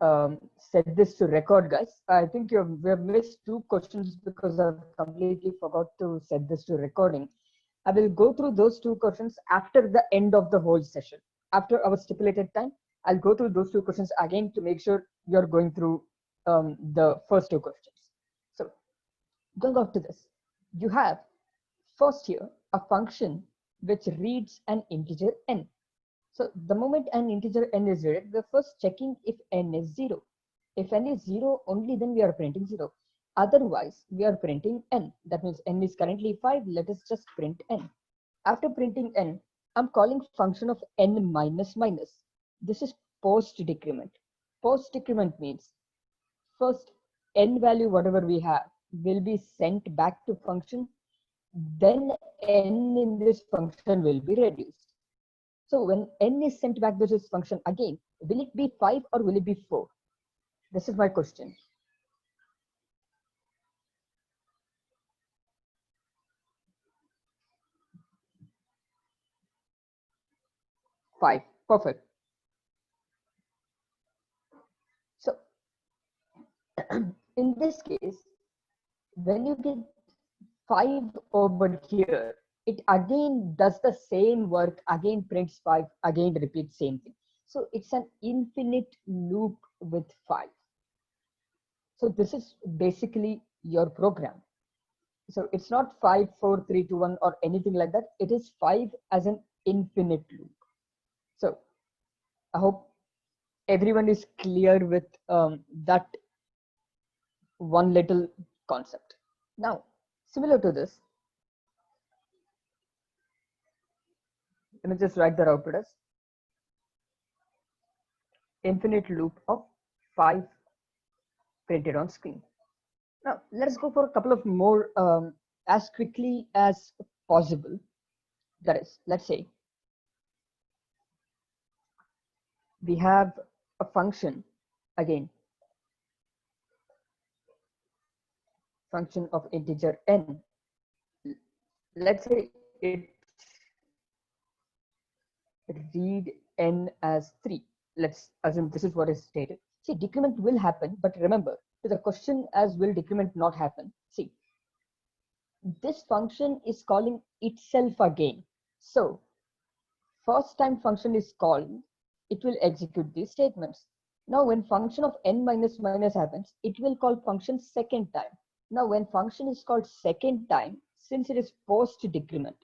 set this to record, guys. I think we have missed two questions because I've completely forgot to set this to recording. I will go through those two questions after the end of the whole session. After our stipulated time, I'll go through those two questions again to make sure you're going through the first two questions. So going off to this, you have first here a function which reads an integer n. So the moment an integer n is read, we're first checking if n is 0. If n is 0, only then we are printing 0. Otherwise, we are printing n. That means n is currently 5. Let us just print n. After printing n, I'm calling function of n minus minus. This is post decrement. Post decrement means first n value, whatever we have, will be sent back to function. Then n in this function will be reduced. So when n is sent back to this function again, will it be 5 or will it be 4? This is my question. Five. Perfect. So in this case, when you get 5 over here, it again does the same work, again prints 5, again repeats same thing. So it's an infinite loop with 5. So this is basically your program. So it's not 5, 4, 3, 2, 1 or anything like that. It is 5 as an infinite loop. So I hope everyone is clear with that one little concept. Now, similar to this, let me just write that output as infinite loop of 5 printed on screen. Now, let's go for a couple of more as quickly as possible. That is, let's say we have a function, again, function of integer n. Let's say it read n as 3. Let's assume this is what is stated. See, decrement will happen, but remember, to the question as will decrement not happen. See, this function is calling itself again. So, first time function is called, it will execute these statements. Now, when function of n minus minus happens, it will call function second time. Now, when function is called second time, since it is post decrement,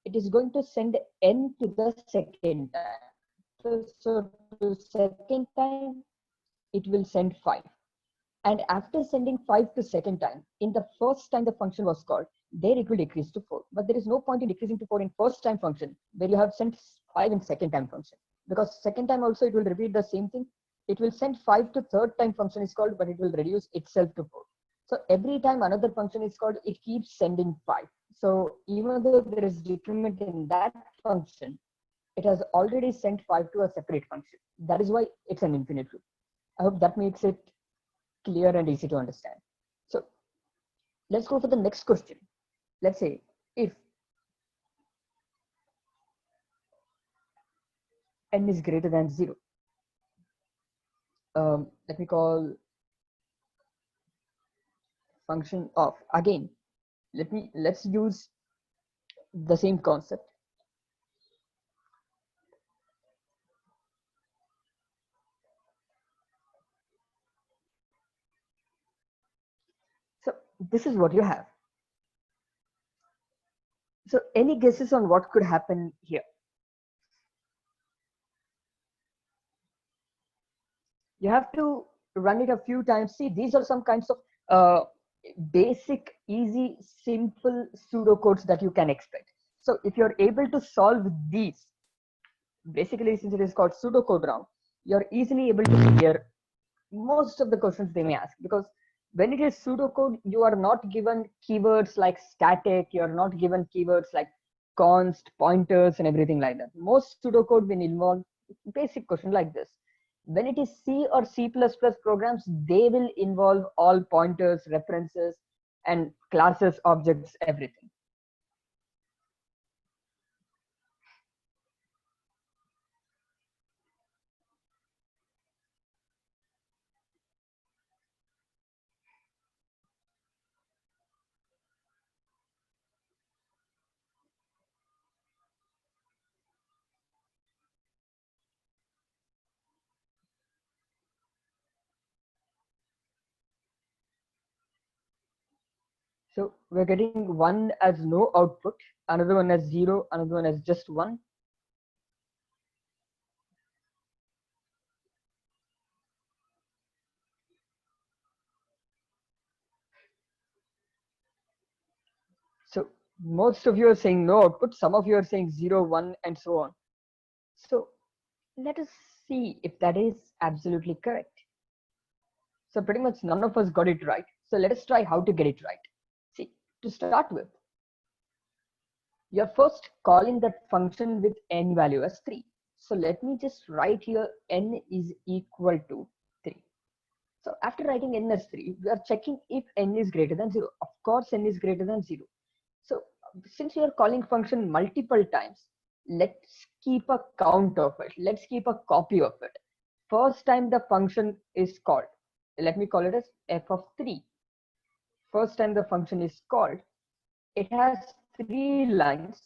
it is going to send n to the second time. So to second time, it will send 5. And after sending 5 to second time, in the first time the function was called, there it will decrease to 4. But there is no point in decreasing to 4 in first time function where you have sent 5 in second time function. Because second time also it will repeat the same thing. It will send 5 to third time function is called, but it will reduce itself to 4. So every time another function is called, it keeps sending 5. So even though there is decrement in that function, it has already sent 5 to a separate function. That is why it's an infinite loop. I hope that makes it clear and easy to understand. So let's go for the next question. Let's say if n is greater than 0, let me call function of, again, let's use the same concept. So this is what you have. So any guesses on what could happen here? You have to run it a few times. See, these are some kinds of basic, easy, simple pseudocodes that you can expect. So if you're able to solve these, basically since it is called pseudocode round, you're easily able to clear most of the questions they may ask. Because when it is pseudocode, you are not given keywords like static, you're not given keywords like const, pointers, and everything like that. Most pseudocode will involve basic question like this. When it is C or C++ programs, they will involve all pointers, references, and classes, objects, everything. So we're getting one as no output, another one as 0, another one as just 1. So most of you are saying no output, some of you are saying 0, 1, and so on. So let us see if that is absolutely correct. So pretty much none of us got it right. So let us try how to get it right. See, to start with, you're first calling that function with n value as 3. So let me just write here n is equal to 3. So after writing n as 3, we are checking if n is greater than 0. Of course, n is greater than 0. So since you are calling function multiple times, let's keep a count of it. Let's keep a copy of it. First time the function is called, let me call it as f of 3. First time the function is called, it has 3 lines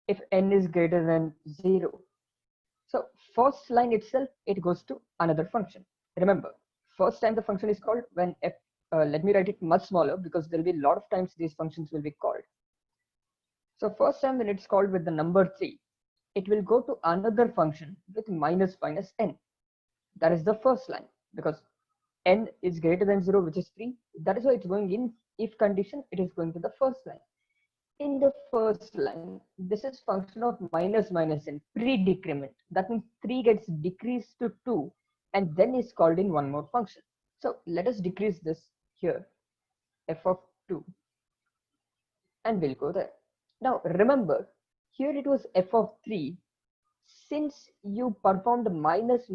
if n is greater than 0. So first line itself, it goes to another function. Remember, first time the function is called when f, let me write it much smaller because there will be a lot of times these functions will be called. So first time when it's called with the number 3, it will go to another function with minus n. That is the first line because n is greater than 0, which is 3. That is why it's going in if condition, it is going to the first line. In the first line, this is function of minus n, pre-decrement. That means 3 gets decreased to 2 and then is called in one more function. So let us decrease this here, f of 2, and we'll go there. Now remember, here it was f of 3. Since you performed minus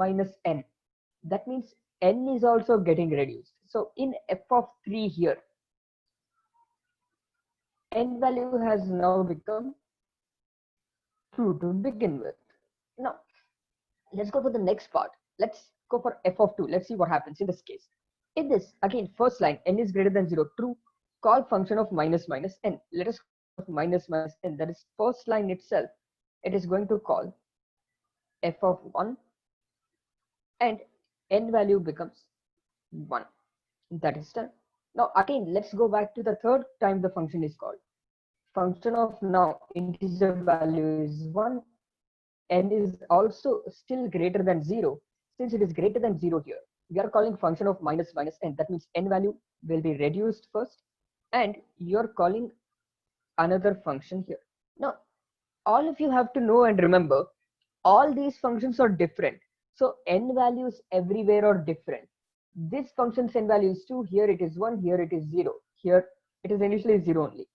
n, that means n is also getting reduced. So in f of 3 here, n value has now become 2 to begin with. Now let's go for the next part. Let's go for f of 2. Let's see what happens in this case. In this, again, first line, n is greater than 0, true, call function of minus n. Let us call minus n. That is first line itself. It is going to call f of 1 and n value becomes 1. That is done. Now again, let's go back to the third time the function is called. Function of now integer value is 1. N is also still greater than 0. Since it is greater than 0 here, we are calling function of minus n. That means n value will be reduced first and you're calling another function here. Now, all of you have to know and remember, all these functions are different. So n values everywhere are different. This function's n value is 2, here it is 1, here it is 0. Here it is initially 0 only.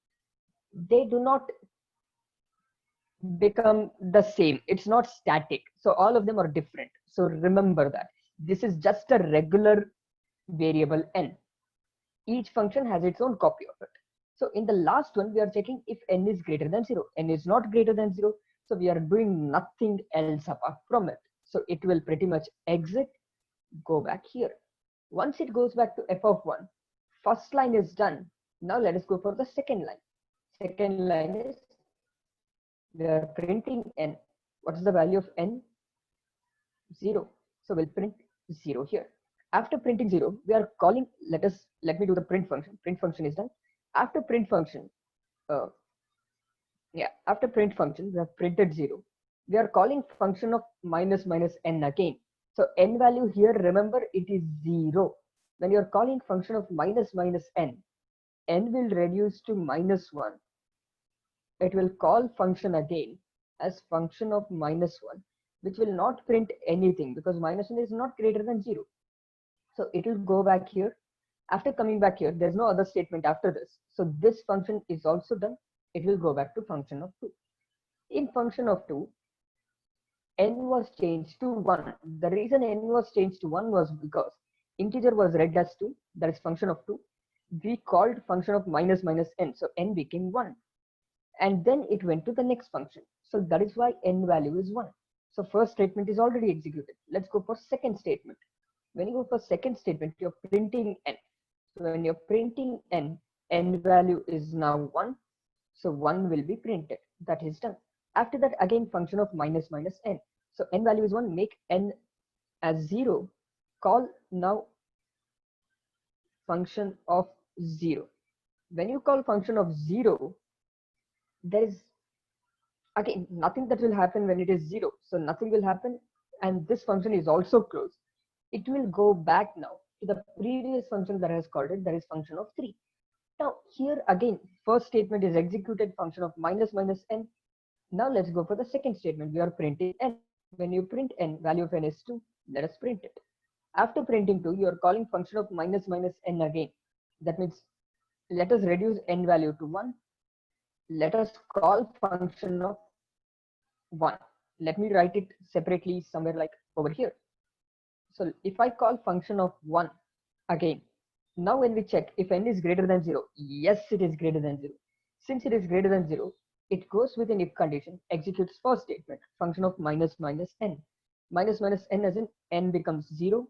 They do not become the same. It's not static. So all of them are different. So remember that. This is just a regular variable n. Each function has its own copy of it. So in the last one, we are checking if n is greater than 0. N is not greater than 0. So we are doing nothing else apart from it. So it will pretty much exit, go back here. Once it goes back to f of 1, first line is done. Now let us go for the second line. Second line is we are printing n. What is the value of n? 0. So we'll print 0 here. After printing 0, we are calling, let me do the print function. Print function is done. After print function, after print function, we have printed 0. We are calling function of minus n again. So n value here, remember, it is 0. When you are calling function of minus n will reduce to minus 1. It will call function again as function of minus 1, which will not print anything because minus 1 is not greater than 0. So it will go back here. After coming back here, there's no other statement after this. So this function is also done. It will go back to function of 2. In function of 2, n was changed to 1. The reason n was changed to 1 was because integer was read as 2, that is function of 2. We called function of minus n, so n became 1. And then it went to the next function. So that is why n value is 1. So first statement is already executed. Let's go for second statement. When you go for second statement, you're printing n. So when you're printing n value is now 1. So 1 will be printed. That is done. After that, again, function of minus n. So n value is 1, make n as 0. Call now function of 0. When you call function of 0, there is again nothing that will happen when it is 0. So nothing will happen, and this function is also closed. It will go back now to the previous function that has called it, that is function of 3. Now here again, first statement is executed, function of minus minus n. Now let's go for the second statement. We are printing n. When you print n, value of n is 2. Let us print it. After printing 2, you are calling function of minus minus n again. That means let us reduce n value to 1. Let us call function of 1. Let me write it separately somewhere like over here. So if I call function of 1 again, now when we check if n is greater than 0, yes, it is greater than 0. Since it is greater than 0, it goes with an if condition, executes first statement, function of minus minus n. Minus minus n as in n becomes 0.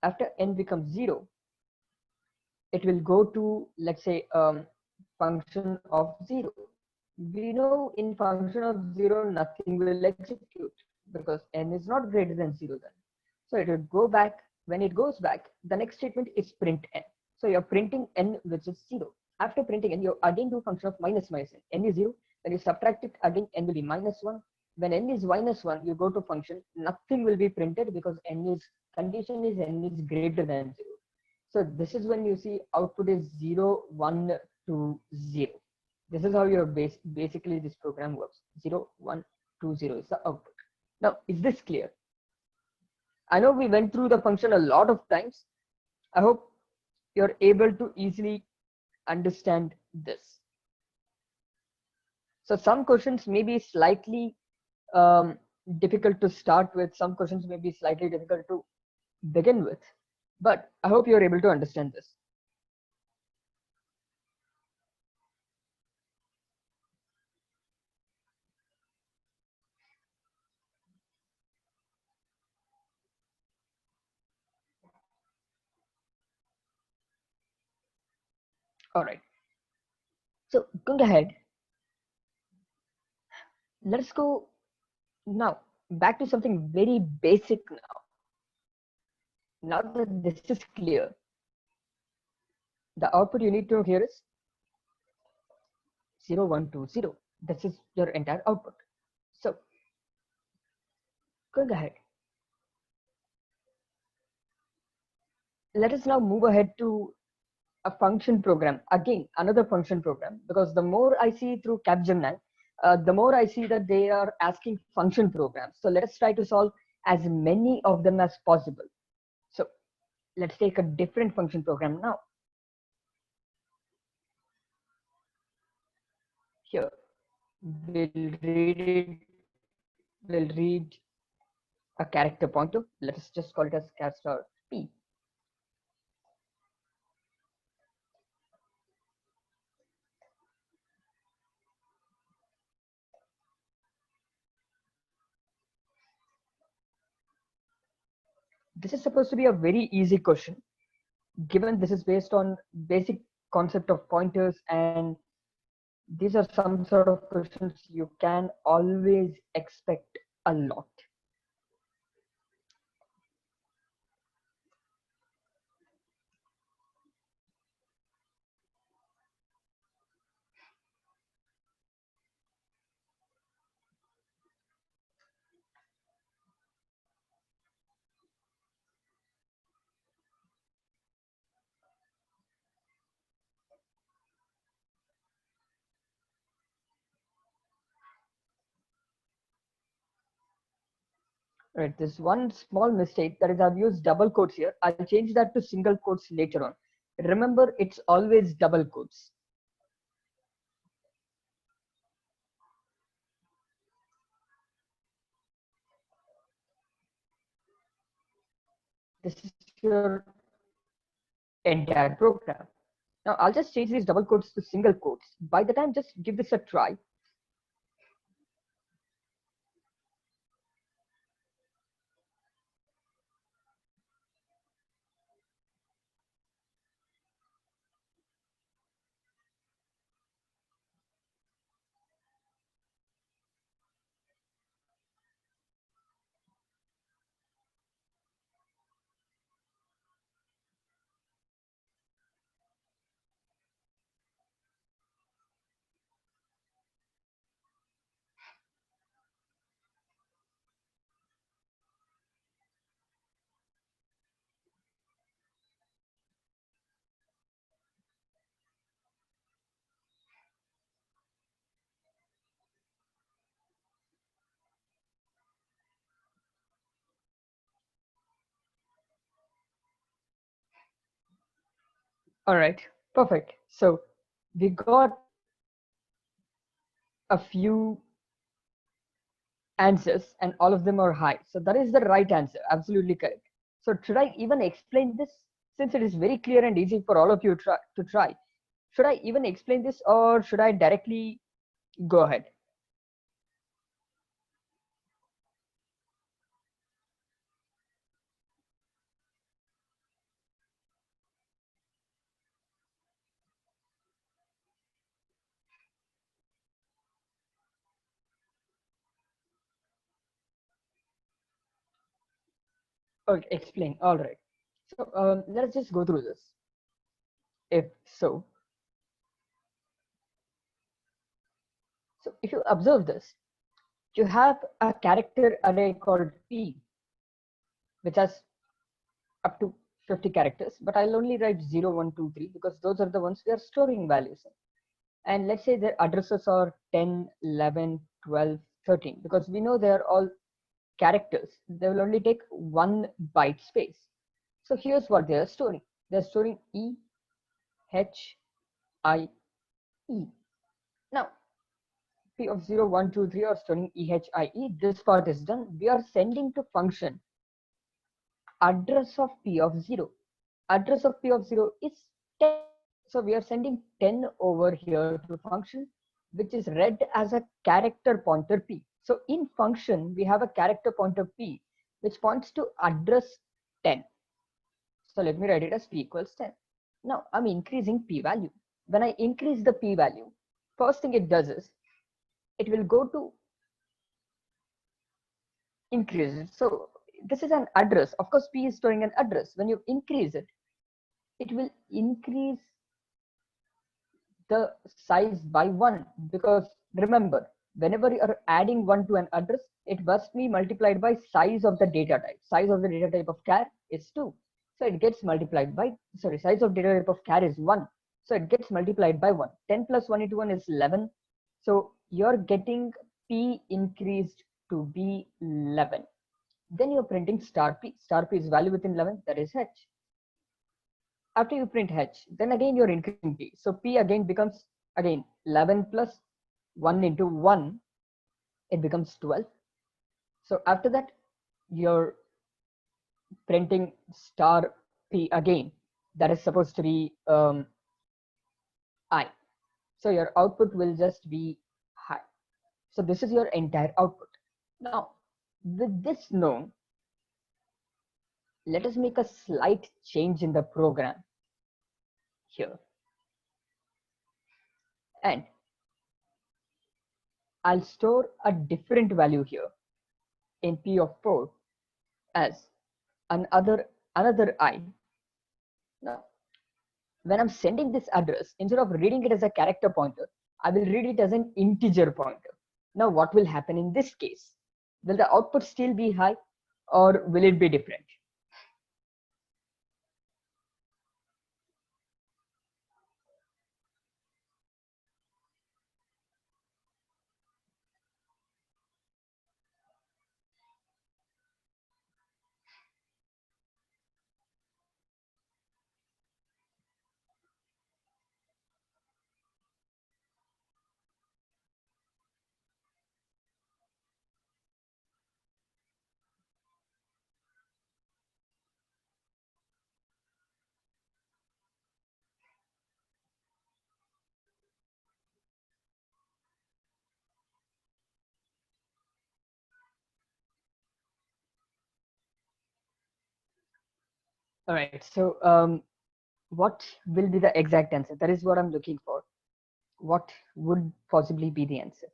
After n becomes 0, it will go to, let's say, function of 0. We know in function of 0, nothing will execute because n is not greater than 0 then. So it will go back. When it goes back, the next statement is print n. So you're printing n, which is 0. After printing n, you again do function of minus minus n. N is 0. When you subtract it, again n will be minus 1. When n is minus 1, you go to function. Nothing will be printed because n is condition is n is greater than 0. So this is when you see output is 0, 1, 2, 0. This is how your basically this program works. 0, 1, 2, 0 is the output. Now, is this clear? I know we went through the function a lot of times. I hope you're able to easily understand this. So some questions may be slightly difficult to start with. Some questions may be slightly difficult to begin with. But I hope you're able to understand this. All right. So going ahead, let's go now back to something very basic now. Now that this is clear, the output you need to know here is 0, 1, 2, 0. This is your entire output. So going ahead, let us now move ahead to a function program. Again, another function program, because the more I see through Capgemini, the more I see that they are asking function programs. So let us try to solve as many of them as possible. So let's take a different function program now. Here, we'll read a character pointer. Let us just call it as char star p. This is supposed to be a very easy question, given this is based on basic concept of pointers, and these are some sort of questions you can always expect a lot. Right, there's one small mistake, that is I've used double quotes here. I'll change that to single quotes later on. Remember, it's always double quotes. This is your entire program. Now I'll just change these double quotes to single quotes. By the time, just give this a try. All right, perfect. So we got a few answers and all of them are high. So that is the right answer. Absolutely correct. So should I even explain this, since it is very clear and easy for all of you to try? Should I even explain this or should I directly go ahead? Okay, explain. All right. So let's just go through this. If so, so if you observe this, you have a character array called P, which has up to 50 characters, but I'll only write 0, 1, 2, 3 because those are the ones we are storing values in. And let's say their addresses are 10, 11, 12, 13 because we know they are all characters. They will only take 1 byte space. So here's what they are storing. They're storing E, H, I, E. Now, P of 0, 1, 2, 3 are storing EHIE. This part is done. We are sending to function address of P of 0. Address of P of 0 is 10. So we are sending 10 over here to function, which is read as a character pointer P. So in function, we have a character pointer P, which points to address 10. So let me write it as P equals 10. Now I'm increasing P value. When I increase the P value, first thing it does is it will go to increase it. So this is an address. Of course, P is storing an address. When you increase it, it will increase the size by 1 because remember, whenever you are adding 1 to an address, it must be multiplied by size of the data type. Size of the data type of char is 2. So it gets multiplied by, sorry, size of data type of char is 1. So it gets multiplied by 1. 10 plus 1 into 1 is 11. So you're getting P increased to be 11. Then you're printing star P. Star P is value within 11, that is H. After you print H, then again you're increasing P. So P again becomes again 11 plus 1 into 1, it becomes 12. So after that, you're printing star P again. That is supposed to be I. So your output will just be high. So this is your entire output. Now, with this known, let us make a slight change in the program here. And I'll store a different value here in P of 4 as another I. Now, when I'm sending this address, instead of reading it as a character pointer, I will read it as an integer pointer. Now, what will happen in this case? Will the output still be high or will it be different? All right, so what will be the exact answer? That is what I'm looking for. What would possibly be the answer?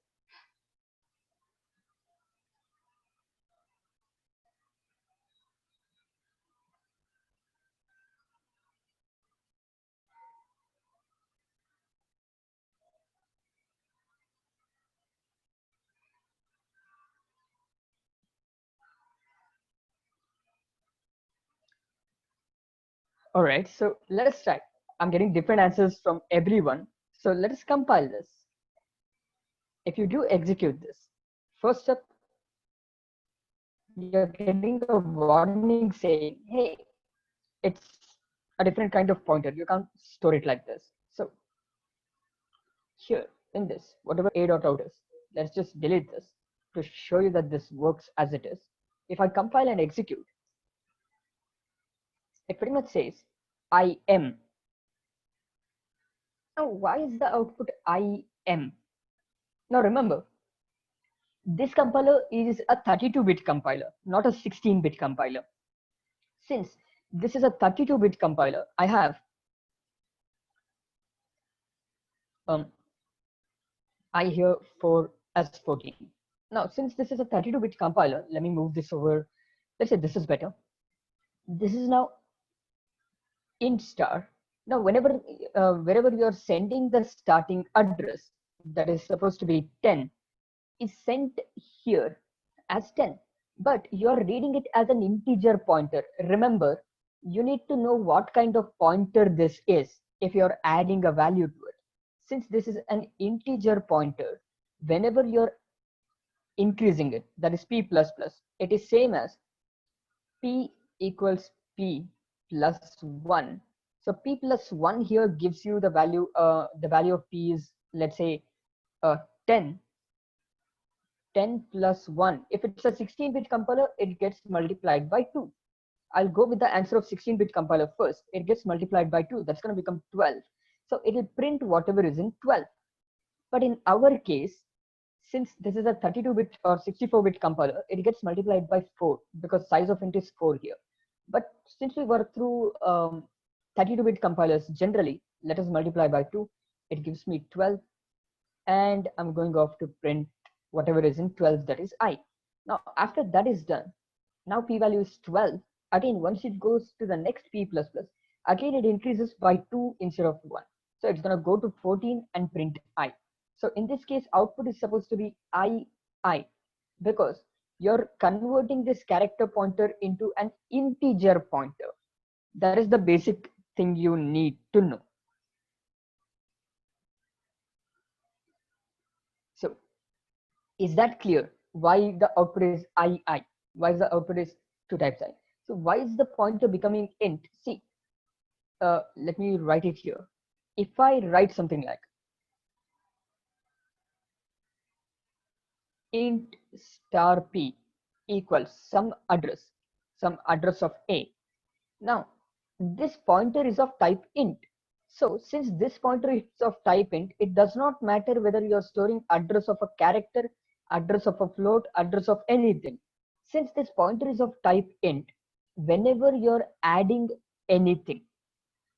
All right, so let us try. I'm getting different answers from everyone. So let us compile this. If you do execute this, first up, you're getting a warning saying, hey, it's a different kind of pointer. You can't store it like this. So here in this, whatever a dot out is, let's just delete this to show you that this works as it is. If I compile and execute, it pretty much says I am. Now, why is the output I am? Now remember, this compiler is a 32-bit compiler, not a 16-bit compiler. Since this is a 32-bit compiler, I have I here for as 14. Now, since this is a 32-bit compiler, let me move this over. Let's say this is better. This is now int star. Now, wherever you're sending the starting address, that is supposed to be 10, is sent here as 10, but you're reading it as an integer pointer. Remember, you need to know what kind of pointer this is if you're adding a value to it. Since this is an integer pointer, whenever you're increasing it, that is p plus plus, it is same as p equals p plus 1. So p plus 1 here gives you the value of p is, let's say, 10. 10 plus 1. If it's a 16-bit compiler, it gets multiplied by 2. I'll go with the answer of 16-bit compiler first. It gets multiplied by 2. That's going to become 12. So it will print whatever is in 12. But in our case, since this is a 32-bit or 64-bit compiler, it gets multiplied by 4 because size of int is 4 here. But since we work through 32-bit compilers, generally, let us multiply by 2. It gives me 12. And I'm going off to print whatever is in 12, that is I. Now, after that is done, now p value is 12. Again, once it goes to the next p plus plus, again it increases by 2 instead of 1. So it's going to go to 14 and print I. So in this case, output is supposed to be I, because you're converting this character pointer into an integer pointer. That is the basic thing you need to know. So is that clear? Why the output is I? Why is the output is 2 times I? So why is the pointer becoming int? See, let me write it here. If I write something like int star p equals some address of a. Now, this pointer is of type int. So since this pointer is of type int, it does not matter whether you're storing address of a character, address of a float, address of anything. Since this pointer is of type int, whenever you're adding anything,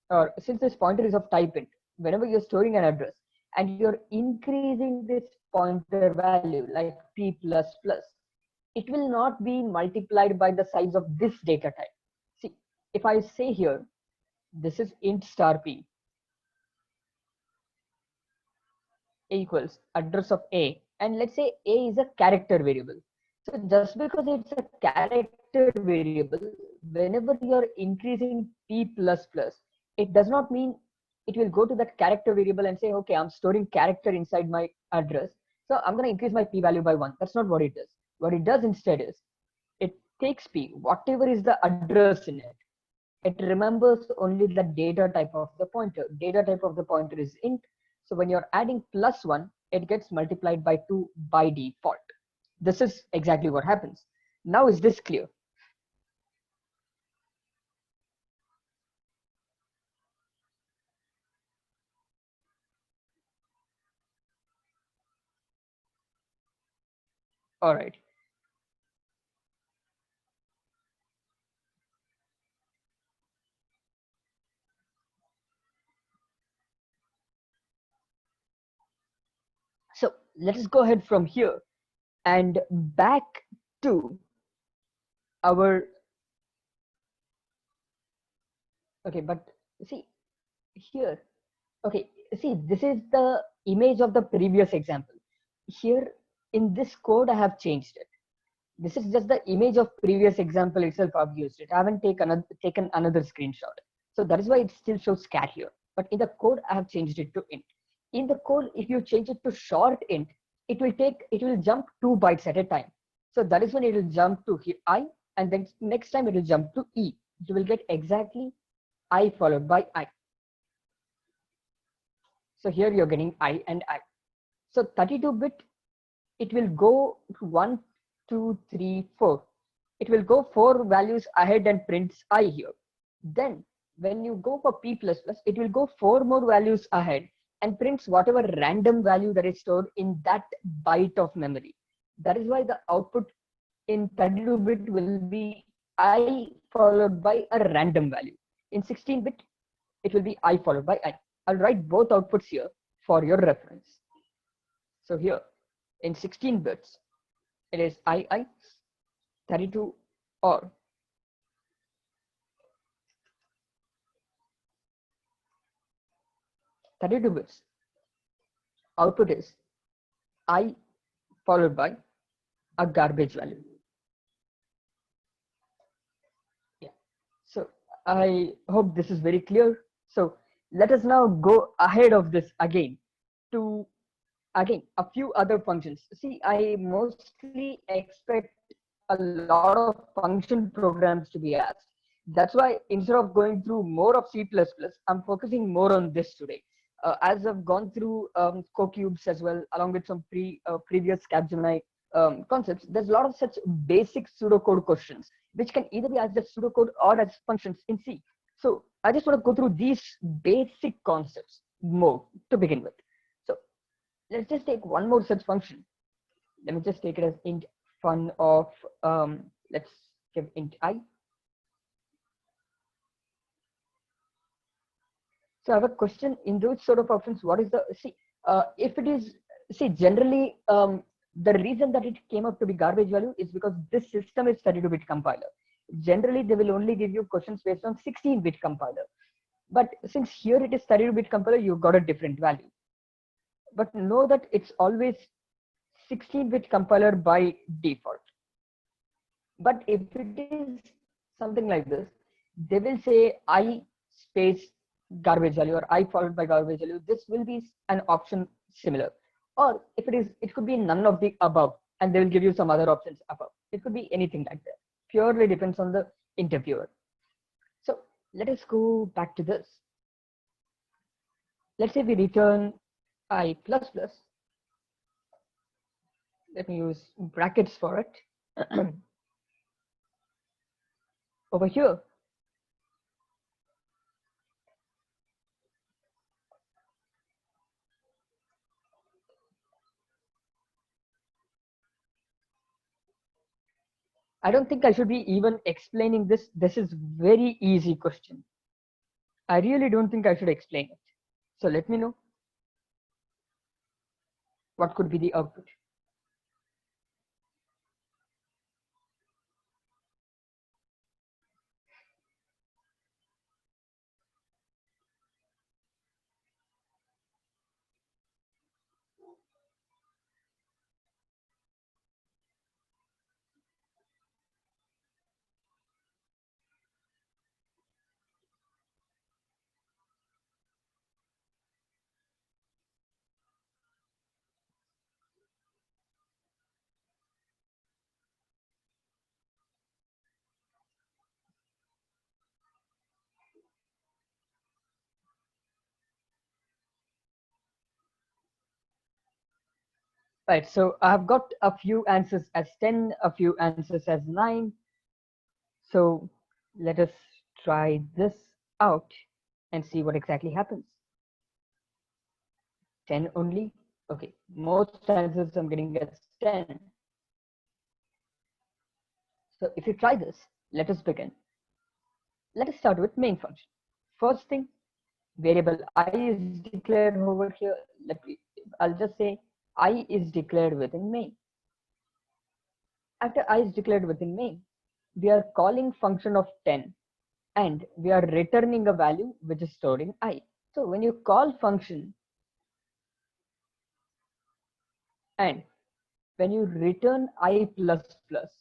or since this pointer is of type int, whenever you're storing an address and you're increasing this pointer value like p plus plus, it will not be multiplied by the size of this data type. See, if I say here, this is int star p equals address of a, and let's say a is a character variable. So just because it's a character variable, whenever you're increasing p plus plus, it does not mean it will go to that character variable and say, okay, I'm storing character inside my address, so I'm going to increase my p value by 1. That's not what it does. What it does instead is it takes p, whatever is the address in it. It remembers only the data type of the pointer. Data type of the pointer is int. So when you're adding plus 1, it gets multiplied by 2 by default. This is exactly what happens. Now, is this clear? All right. So let us go ahead from here and back to our, okay, but see here, okay, see, this is the image of the previous example. Here in this code, I have changed it. This is just the image of previous example itself. I've used it. I haven't taken another screenshot. So that is why it still shows cat here. But in the code, I have changed it to int. In the code, if you change it to short int, it will jump 2 bytes at a time. So that is when it will jump to I, and then next time it will jump to E. You will get exactly I followed by I. So here you're getting I and I. So 32-bit, it will go 1, 2, 3, 4. It will go 4 values ahead and prints I here. Then when you go for P++, it will go 4 more values ahead and prints whatever random value that is stored in that byte of memory. That is why the output in 32-bit will be I followed by a random value. In 16-bit, it will be I followed by I. I'll write both outputs here for your reference. So here in 16 bits, it is II, 32 OR. (32 bits), output is I followed by a garbage value. Yeah. So I hope this is very clear. So let us now go ahead of this again to a few other functions. See, I mostly expect a lot of function programs to be asked. That's why instead of going through more of C++, I'm focusing more on this today. As I've gone through CoCubes as well, along with some previous Capgemini concepts, there's a lot of such basic pseudocode questions, which can either be asked as pseudocode or as functions in C. So I just want to go through these basic concepts more to begin with. So let's just take one more such function. Let me just take it as int fun of, let's give int I. So I have a question in those sort of options. What is the, if it is, generally, the reason that it came up to be garbage value is because this system is 32-bit compiler. Generally, they will only give you questions based on 16-bit compiler. But since here it is 32-bit compiler, you got a different value. But know that it's always 16-bit compiler by default. But if it is something like this, they will say I space garbage value or I followed by garbage value. This will be an option similar. Or if it is, it could be none of the above, and they will give you some other options above. It could be anything like that. Purely depends on the interviewer. So let us go back to this. Let's say we return I plus plus. Let me use brackets for it. Over here, I don't think I should be even explaining this. This is very easy question. I really don't think I should explain it. So let me know what could be the output. Right, so I've got a few answers as 10, a few answers as 9. So let us try this out and see what exactly happens. 10 only? Okay, most answers I'm getting as 10. So if you try this, let us begin. Let us start with main function. First thing, variable I is declared over here. I'll just say I is declared within main. After I is declared within main, we are calling function of 10 and we are returning a value which is stored in I. So when you call function and when you return I plus plus,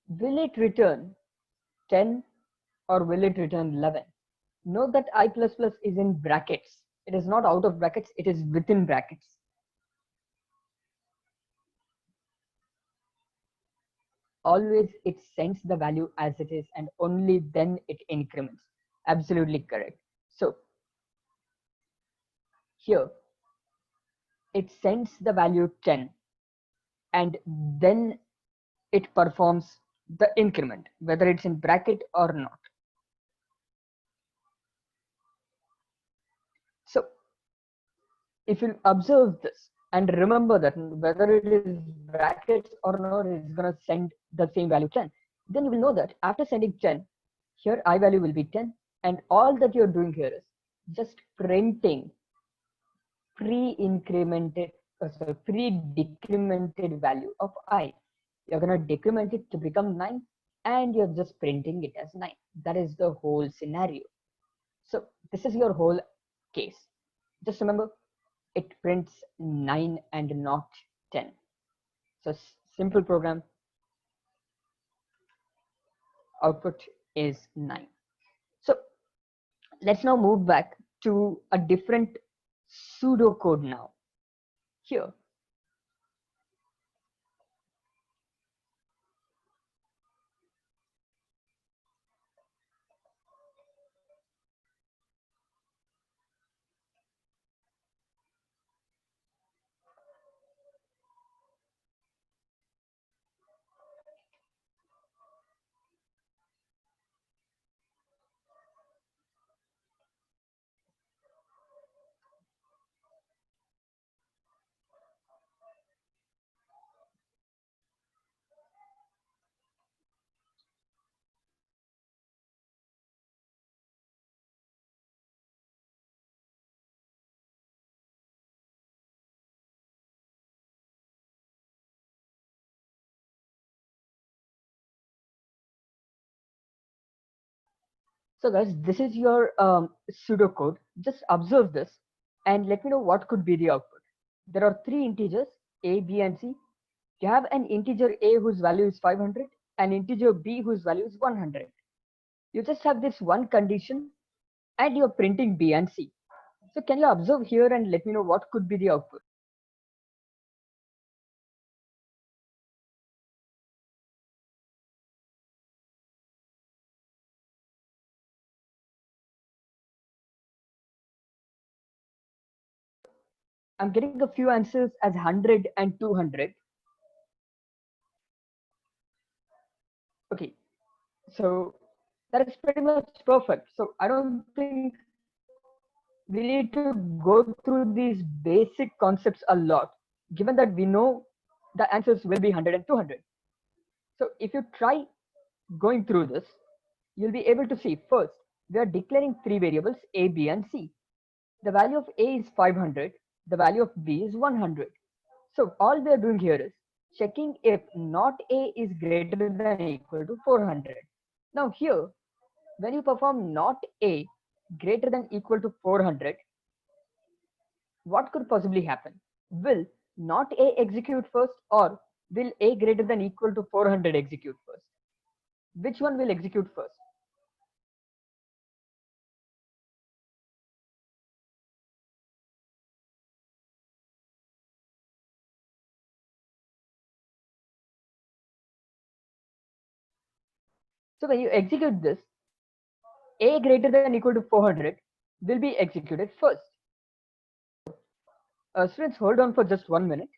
will it return 10 or will it return 11? Note that I plus plus is in brackets. It is not out of brackets, it is within brackets. Always it sends the value as it is and only then it increments. Absolutely correct. So here it sends the value 10 and then it performs the increment, whether it's in bracket or not. So if you observe this and remember that whether it is brackets or not, it's going to send the same value 10. Then you will know that after sending 10, here I value will be 10. And all that you're doing here is just printing pre-incremented, sorry, pre-decremented value of I. You're going to decrement it to become 9 and you're just printing it as 9. That is the whole scenario. So this is your whole case. Just remember, it prints 9 and not 10. So simple program, output is 9. So let's now move back to a different pseudocode now. Here, so guys, this is your pseudocode. Just observe this and let me know what could be the output. There are three integers, a, b, and c. You have an integer a whose value is 500, an integer b whose value is 100. You just have this one condition and you're printing b and c. So can you observe here and let me know what could be the output? I'm getting a few answers as 100 and 200. Okay, so that is pretty much perfect. So I don't think we need to go through these basic concepts a lot, given that we know the answers will be 100 and 200. So if you try going through this, you'll be able to see first, we are declaring three variables a, b, and c. The value of a is 500, the value of b is 100. So all we are doing here is checking if not a is greater than or equal to 400. Now here, when you perform not a greater than or equal to 400, what could possibly happen? Will not a execute first or will a greater than or equal to 400 execute first? Which one will execute first? So when you execute this, a greater than or equal to 400 will be executed first. Students, hold on for just 1 minute.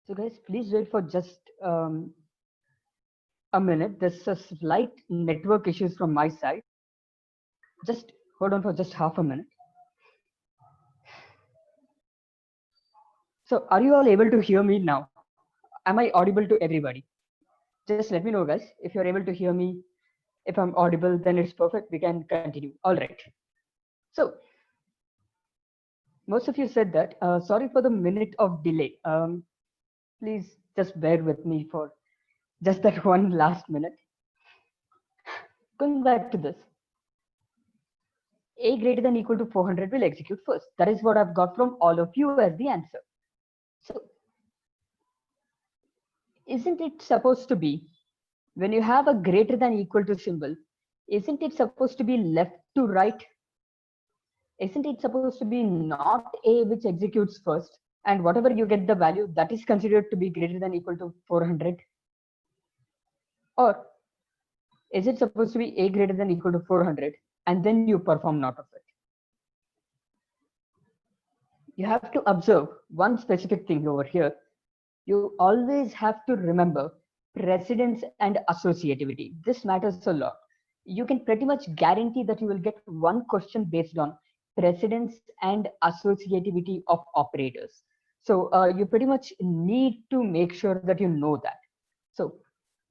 So guys, please wait for just a minute. There's a slight network issues from my side. Just hold on for just half a minute. So are you all able to hear me now? Am I audible to everybody? Just let me know, guys, if you're able to hear me. If I'm audible, then it's perfect. We can continue. All right. So most of you said that. Sorry for the minute of delay. Please just bear with me for just that one last minute. Going back to this, a greater than equal to 400 will execute first. That is what I've got from all of you as the answer. So isn't it supposed to be, when you have a greater than equal to symbol, isn't it supposed to be left to right? Isn't it supposed to be not a which executes first, and whatever you get the value, that is considered to be greater than equal to 400? Or is it supposed to be a greater than equal to 400 and then you perform not of it? You have to observe one specific thing over here. You always have to remember precedence and associativity. This matters a lot. You can pretty much guarantee that you will get one question based on precedence and associativity of operators. So you pretty much need to make sure that you know that. So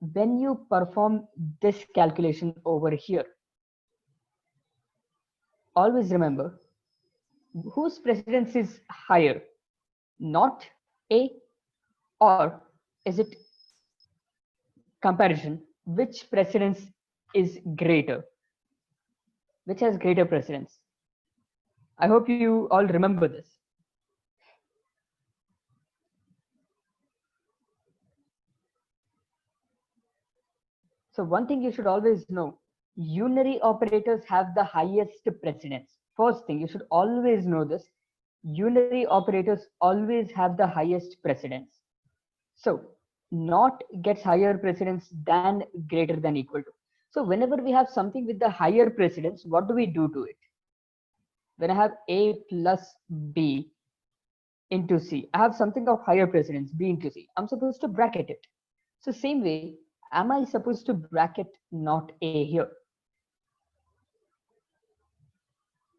when you perform this calculation over here, always remember whose precedence is higher, not A, or is it comparison, which precedence is greater, which has greater precedence? I hope you all remember this. So one thing you should always know, unary operators have the highest precedence. First thing, you should always know this, unary operators always have the highest precedence. So not gets higher precedence than greater than equal to. So whenever we have something with the higher precedence, what do we do to it? When I have A plus B into C, I have something of higher precedence, B into C. I'm supposed to bracket it. So same way, am I supposed to bracket not A here?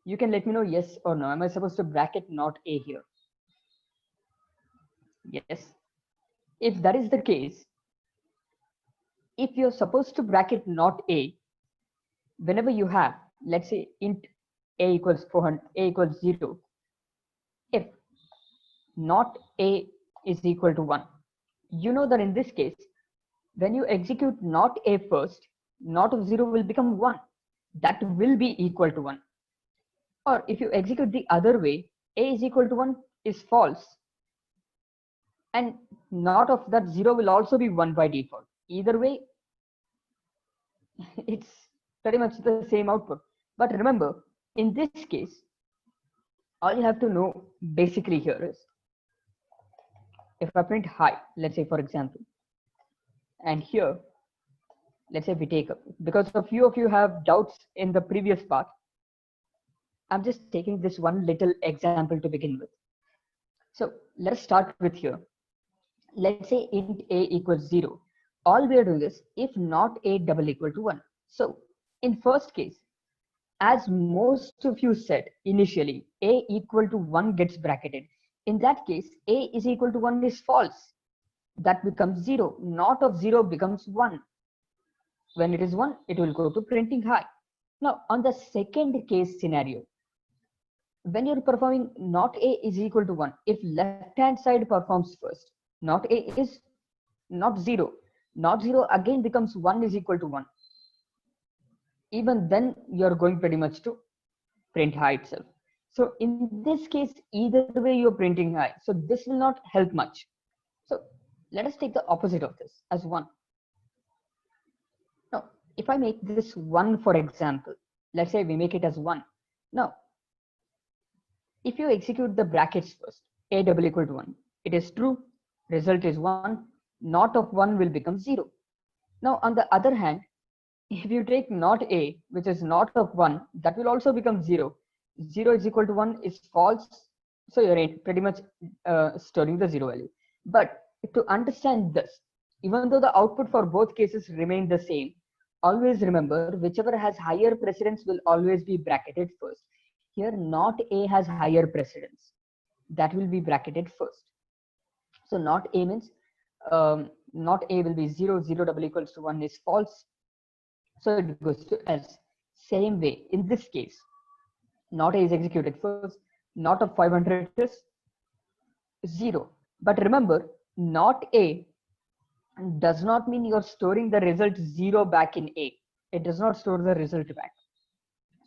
You can let me know yes or no. Am I supposed to bracket not A here? Yes. If that is the case, if you're supposed to bracket not A, whenever you have, let's say int A equals 400, A equals 0, if not A is equal to 1, you know that in this case, when you execute not A first, not of 0 will become 1. That will be equal to 1. Or if you execute the other way, A is equal to 1 is false. And not of that 0 will also be 1 by default. Either way, it's pretty much the same output. But remember, in this case, all you have to know basically here is, if I print hi, let's say for example, and here, let's say we take up, because a few of you have doubts in the previous part, I'm just taking this one little example to begin with. So let's start with here. Let's say int A equals 0. All we are doing is if not A double equal to 1. So in first case, as most of you said initially, A equal to 1 gets bracketed. In that case, A is equal to 1 is false. That becomes 0. Not of 0 becomes 1. When it is 1, it will go to printing hi. Now, on the second case scenario, when you're performing not A is equal to 1, if left-hand side performs first, not A is not 0. Not 0 again becomes 1 is equal to 1. Even then, you're going pretty much to print hi itself. So in this case, either way you're printing hi. So this will not help much. So let us take the opposite of this as 1. Now, if I make this 1, for example, let's say we make it as 1. Now, if you execute the brackets first, A double equal to 1, it is true, result is 1, not of 1 will become 0. Now, on the other hand, if you take not A, which is not of 1, that will also become 0. 0 is equal to 1 is false, so you're pretty much storing the 0 value. But To understand this, even though the output for both cases remain the same, always remember whichever has higher precedence will always be bracketed first. Here, not A has higher precedence. That will be bracketed first. So not A means not A will be 0, 0 double equals to 1 is false. So it goes to else. Same way, in this case, not A is executed first, not of 500 is 0. But remember, not A does not mean you're storing the result 0 back in A. It does not store the result back.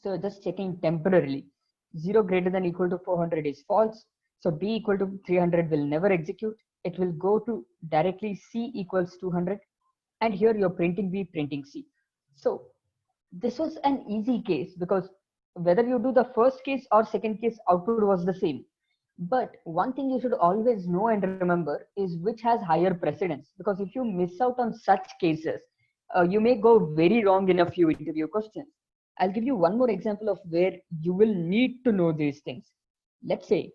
So just checking temporarily. 0 greater than equal to 400 is false. So B equal to 300 will never execute. It will go to directly C equals 200. And here you're printing B, printing C. So this was an easy case because whether you do the first case or second case, output was the same. But one thing you should always know and remember is which has higher precedence, because if you miss out on such cases, you may go very wrong in a few interview questions. I'll give you one more example of where you will need to know these things. Let's say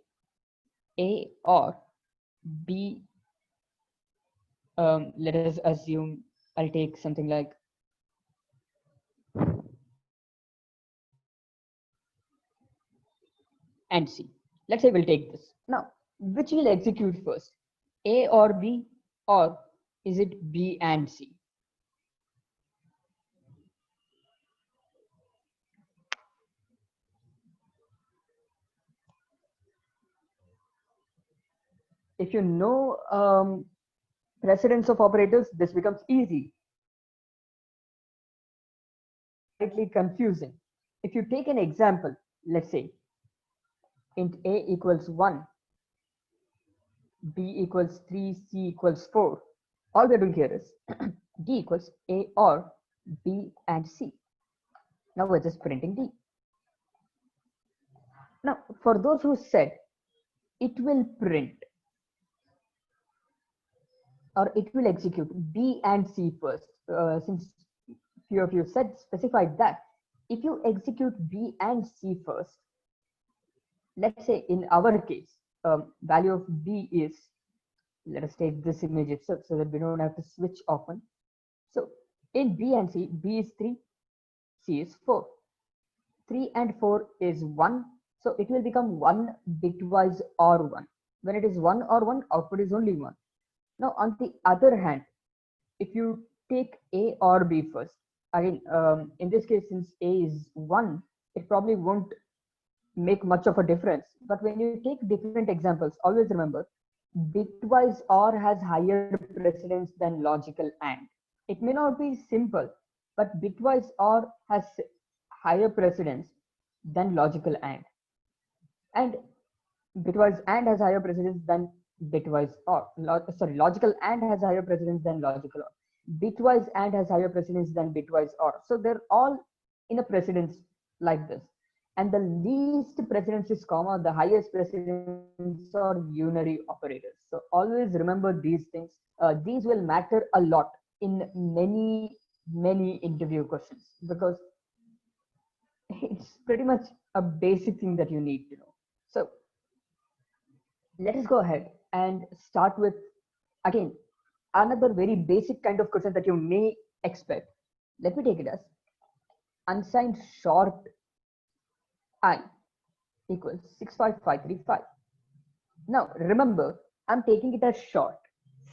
A or B, let us assume I'll take something like and C. Let's say we'll take this. Now, which will execute first? A or B, or is it B and C? If you know precedence of operators, this becomes easy. Slightly confusing. If you take an example, let's say int A equals 1, B equals 3, C equals 4. All we're doing here is D equals A or B and C. Now we're just printing D. Now, for those who said it will print or it will execute B and C first, since few of you said specified that if you execute B and C first, let's say in our case, value of B is, let us take this image itself so that we don't have to switch often. So in B and C, B is 3, C is 4. 3 and 4 is 1. So it will become 1 bitwise or 1. When it is 1 or 1, output is only 1. Now, on the other hand, if you take A or B first, again, in this case, since A is 1, it probably won't make much of a difference. But when you take different examples, always remember, bitwise OR has higher precedence than logical AND. It may not be simple, but bitwise OR has higher precedence than logical AND. And bitwise AND has higher precedence than bitwise OR. Logical AND has higher precedence than logical OR. Bitwise AND has higher precedence than bitwise OR. So they're all in a precedence like this. And the least precedence is comma, the highest precedence are unary operators. So always remember these things. These will matter a lot in many interview questions, because it's pretty much a basic thing that you need to know. So let us go ahead and start with, again, another very basic kind of question that you may expect. Let me take it as unsigned short I equals 65535. Now remember, I'm taking it as short.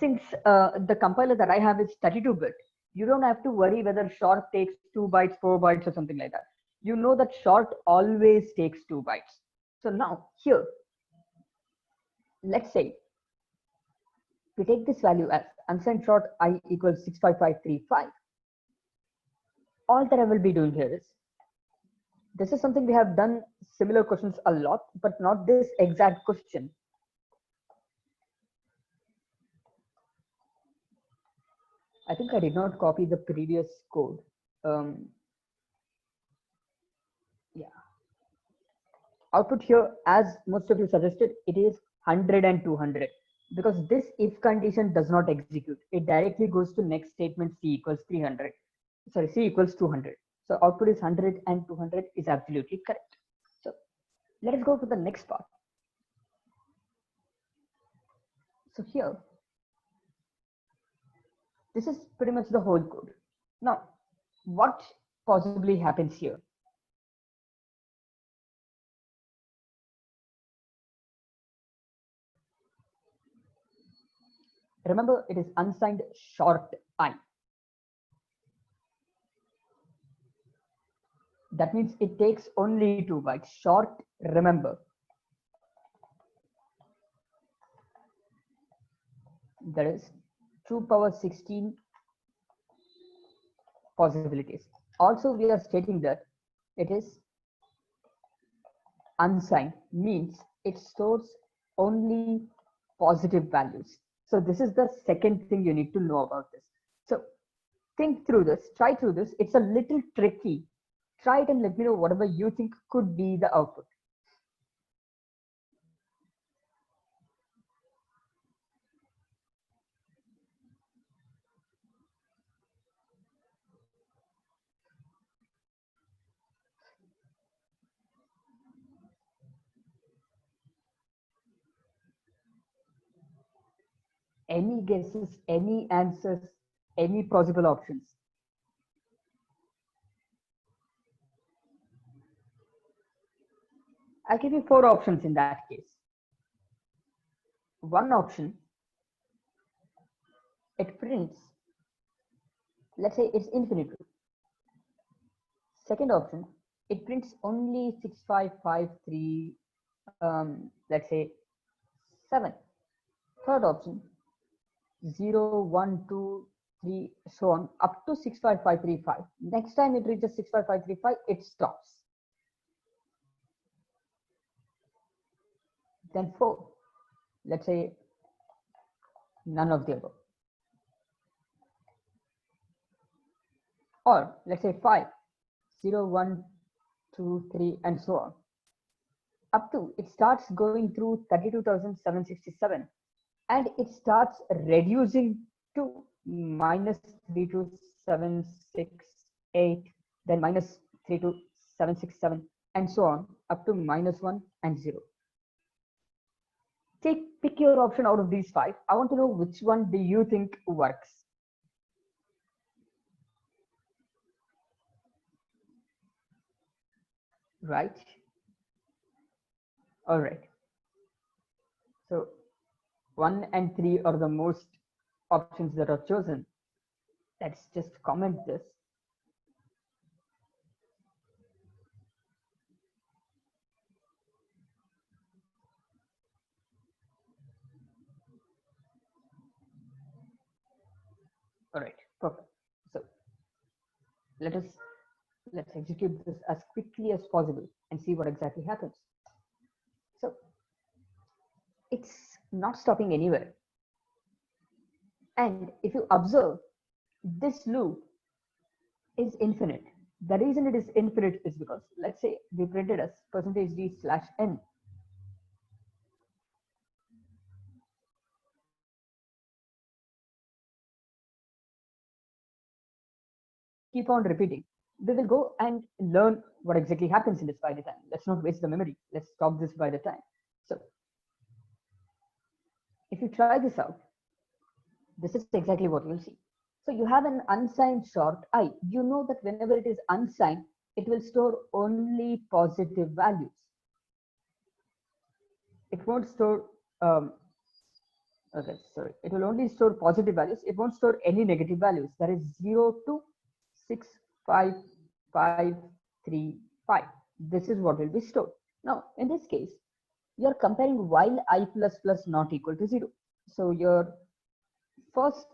Since the compiler that I have is 32-bit, you don't have to worry whether short takes 2 bytes, 4 bytes, or something like that. You know that short always takes 2 bytes. So now here, let's say we take this value as unsigned short I equals 65535. All that I will be doing here is, this is something we have done similar questions a lot, but not this exact question. I think I did not copy the previous code. Yeah. Output here, as most of you suggested, it is 100 and 200, because this if condition does not execute. It directly goes to next statement C equals 300. Sorry, C equals 200. So output is 100 and 200 is absolutely correct. So let us go to the next part. So here, This is pretty much the whole code. Now, what possibly happens here? Remember, it is unsigned short I. That means it takes only 2 bytes. Short, remember. That is 2 power 16 possibilities. Also, we are stating that it is unsigned, means it stores only positive values. So this is the second thing you need to know about this. So think through this, try through this. It's a little tricky. Try it and let me know whatever you think could be the output. Any guesses, any answers, any possible options? I'll give you 4 options in that case. One option, it prints, let's say it's infinite loop. Second option, it prints only 6553, let's say 7. Third option, 0, 1, 2, 3, so on, up to 65535. Next time it reaches 65535, it stops. Then 4, let's say none of the above. Or let's say 5, 0, 1, 2, 3, and so on. Up to, it starts going through 32,767 and it starts reducing to minus 32768, then minus 32767, and so on, up to -1 and 0. Pick your option out of these 5. I want to know which one do you think works. Right? All right. So 1 and 3 are the most options that are chosen. Let's just comment this. All right, perfect. So let's execute this as quickly as possible and see what exactly happens. So it's not stopping anywhere. And if you observe, this loop is infinite. The reason it is infinite is because, let's say we printed as %d/n. Keep on repeating. We will go and learn what exactly happens in this by the time. Let's not waste the memory. Let's stop this by the time. So if you try this out, this is exactly what you'll see. So you have an unsigned short I. You know that whenever it is unsigned, it will store only positive values. It won't store, okay, sorry, it will only store positive values. It won't store any negative values. That is 0 to 65535. This is what will be stored. Now, in this case, you are comparing while I plus plus not equal to 0. So you're first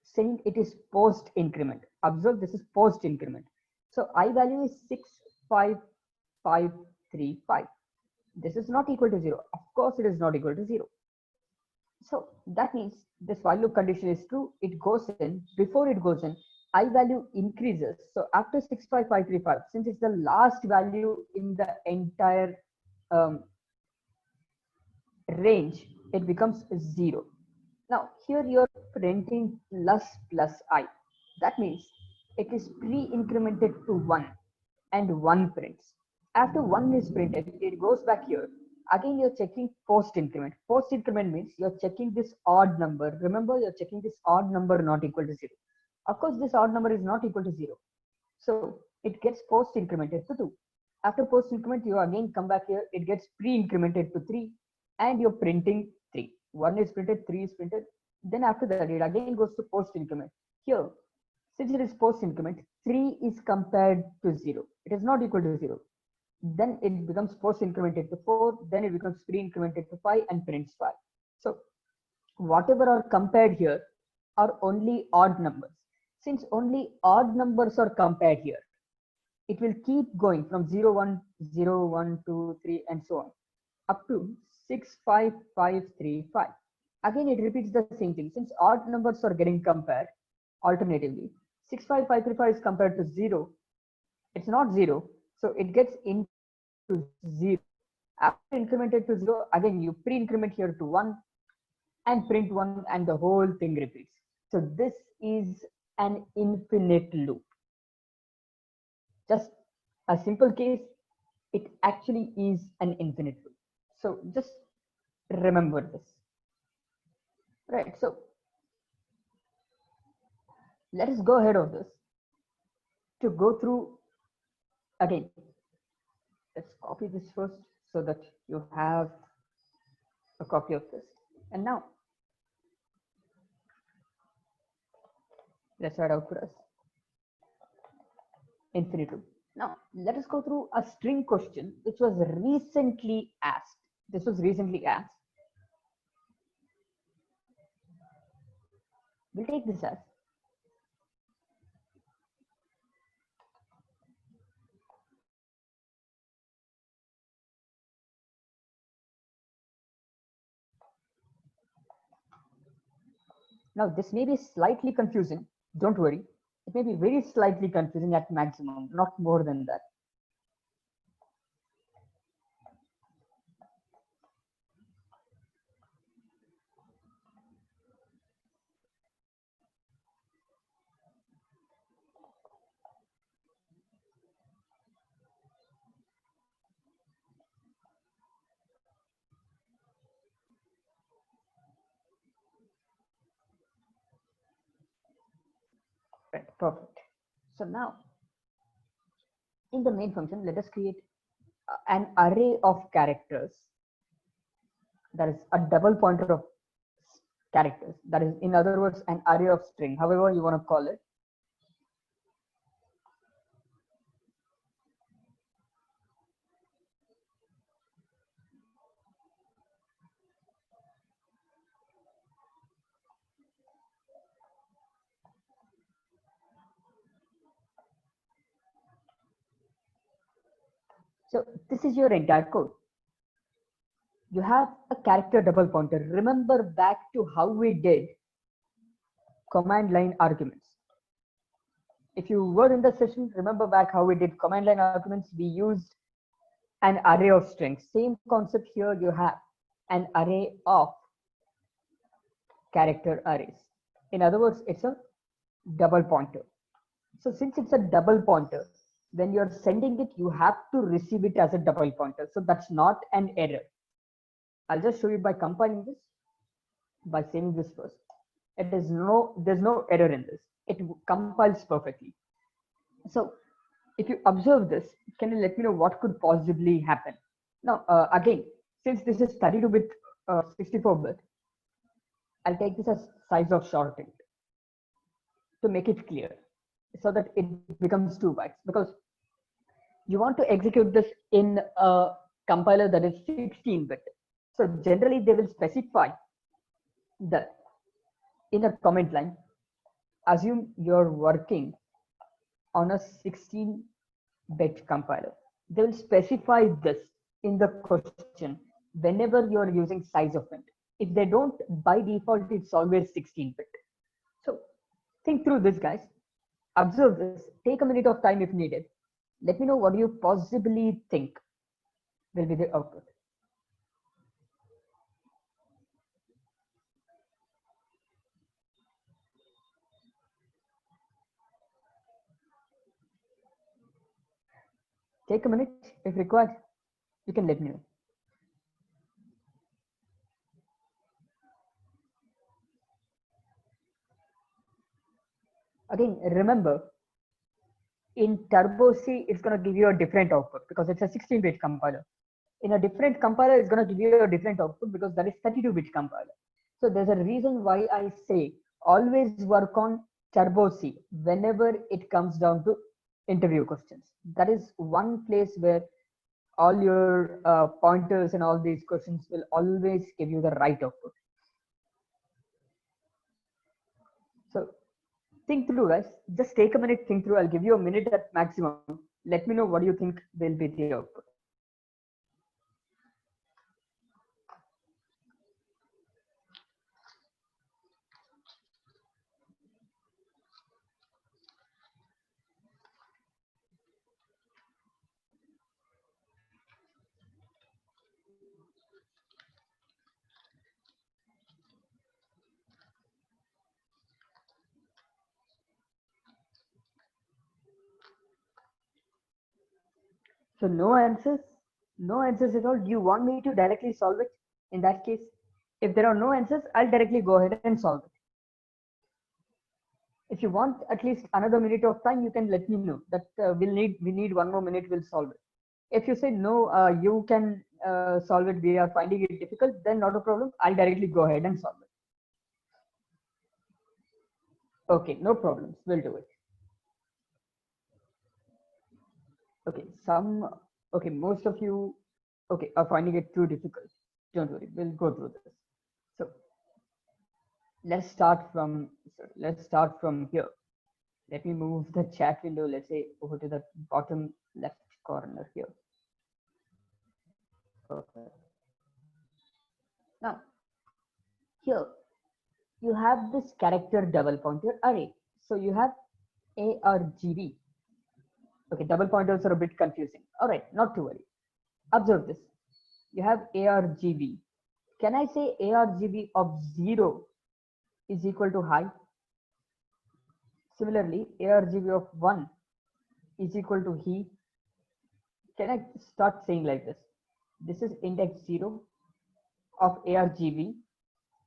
saying it is post increment. Observe, this is post increment. So I value is 65535. This is not equal to 0. Of course, it is not equal to 0. So that means this while loop condition is true. It goes in. Before it goes in, I value increases. So after 65535, since it's the last value in the entire range, it becomes 0. Now here you're printing plus plus I. That means it is pre-incremented to 1 and 1 prints. After 1 is printed, it goes back here Again, you're checking post increment. Post increment means you're checking this odd number. Remember, you're checking this odd number not equal to 0. Of course, this odd number is not equal to 0. So it gets post incremented to 2. After post increment, you again come back here. It gets pre incremented to 3, and you're printing 3. 1 is printed, 3 is printed. Then after that, it again goes to post increment. Here, since it is post increment, 3 is compared to 0. It is not equal to 0. Then it becomes post incremented to 4. Then it becomes pre incremented to 5 and prints 5. So whatever are compared here are only odd numbers. Since only odd numbers are compared here, it will keep going from 0, 1, 0, 1, 2, 3, and so on, up to 6, 5, 5, 3, 5. Again, it repeats the same thing. Since odd numbers are getting compared alternatively, 6, 5, 5, 3, 5 is compared to 0. It's not 0, so it gets into 0. After incremented to 0, again you pre-increment here to 1 and print 1, and the whole thing repeats. So this is an infinite loop. Just a simple case, it actually is an infinite loop. So just remember this. Right, so let us go ahead of this to go through again. Let's copy this first so that you have a copy of this. And now let's write out for us infinite loop. Now let us go through a string question which was recently asked. This was recently asked. We'll take this as now. This may be slightly confusing. Don't worry. It may be very slightly confusing at maximum, not more than that. Right, perfect. So now in the main function, let us create an array of characters. That is a double pointer of characters. That is, in other words, an array of string, however you want to call it. So this is your entire code. You have a character double pointer. Remember back to how we did command line arguments. If you were in the session, remember back how we did command line arguments. We used an array of strings. Same concept here. You have an array of character arrays. In other words, it's a double pointer. So since it's a double pointer, when you're sending it, you have to receive it as a double pointer. So that's not an error. I'll just show you by compiling this, by saving this first. There's no error in this. It compiles perfectly. So if you observe this, can you let me know what could possibly happen? Now, again, since this is 32-bit, 64-bit, I'll take this as size of shortened to make it clear, so that it becomes 2 bytes, because you want to execute this in a compiler that is 16-bit. So generally they will specify that in a comment line, assume you're working on a 16-bit compiler. They will specify this in the question whenever you're using size of int. If they don't, by default, it's always 16-bit. So think through this, guys. Observe this. Take a minute of time if needed. Let me know what you possibly think will be the output. Take a minute if required. You can let me know. Again, remember, in Turbo C, it's going to give you a different output because it's a 16-bit compiler. In a different compiler, it's going to give you a different output because that is 32-bit compiler. So there's a reason why I say always work on Turbo C whenever it comes down to interview questions. That is one place where all your pointers and all these questions will always give you the right output. So think through, guys. Just take a minute, think through. I'll give you a minute at maximum. Let me know what you think will be the output. So no answers, no answers at all. Do you want me to directly solve it? In that case, if there are no answers, I'll directly go ahead and solve it. If you want at least another minute of time, you can let me know that we need one more minute. We'll solve it. If you say no, you can solve it. We are finding it difficult. Then not a problem. I'll directly go ahead and solve it. Okay, no problems. We'll do it. Okay, most of you, are finding it too difficult. Don't worry, we'll go through this. So let's start from here. Let me move the chat window, let's say over to the bottom left corner here. Okay. Now, here you have this character double pointer array. So you have ARGB. Okay, double pointers are a bit confusing. All right, not to worry. Observe this. You have ARGB. Can I say ARGB of 0 is equal to high? Similarly, ARGB of 1 is equal to he. Can I start saying like this? This is index 0 of ARGB.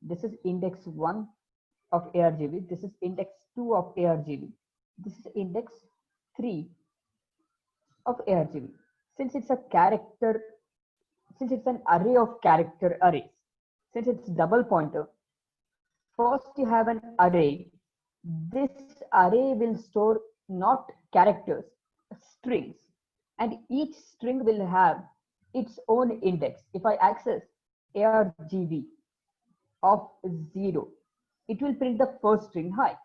This is index 1 of ARGB. This is index 2 of ARGB. This is index 3 of ARGB. Since it's a character, since it's an array of character arrays, since it's double pointer, first you have an array. This array will store not characters, strings, and each string will have its own index. If I access ARGB of 0, it will print the first string high.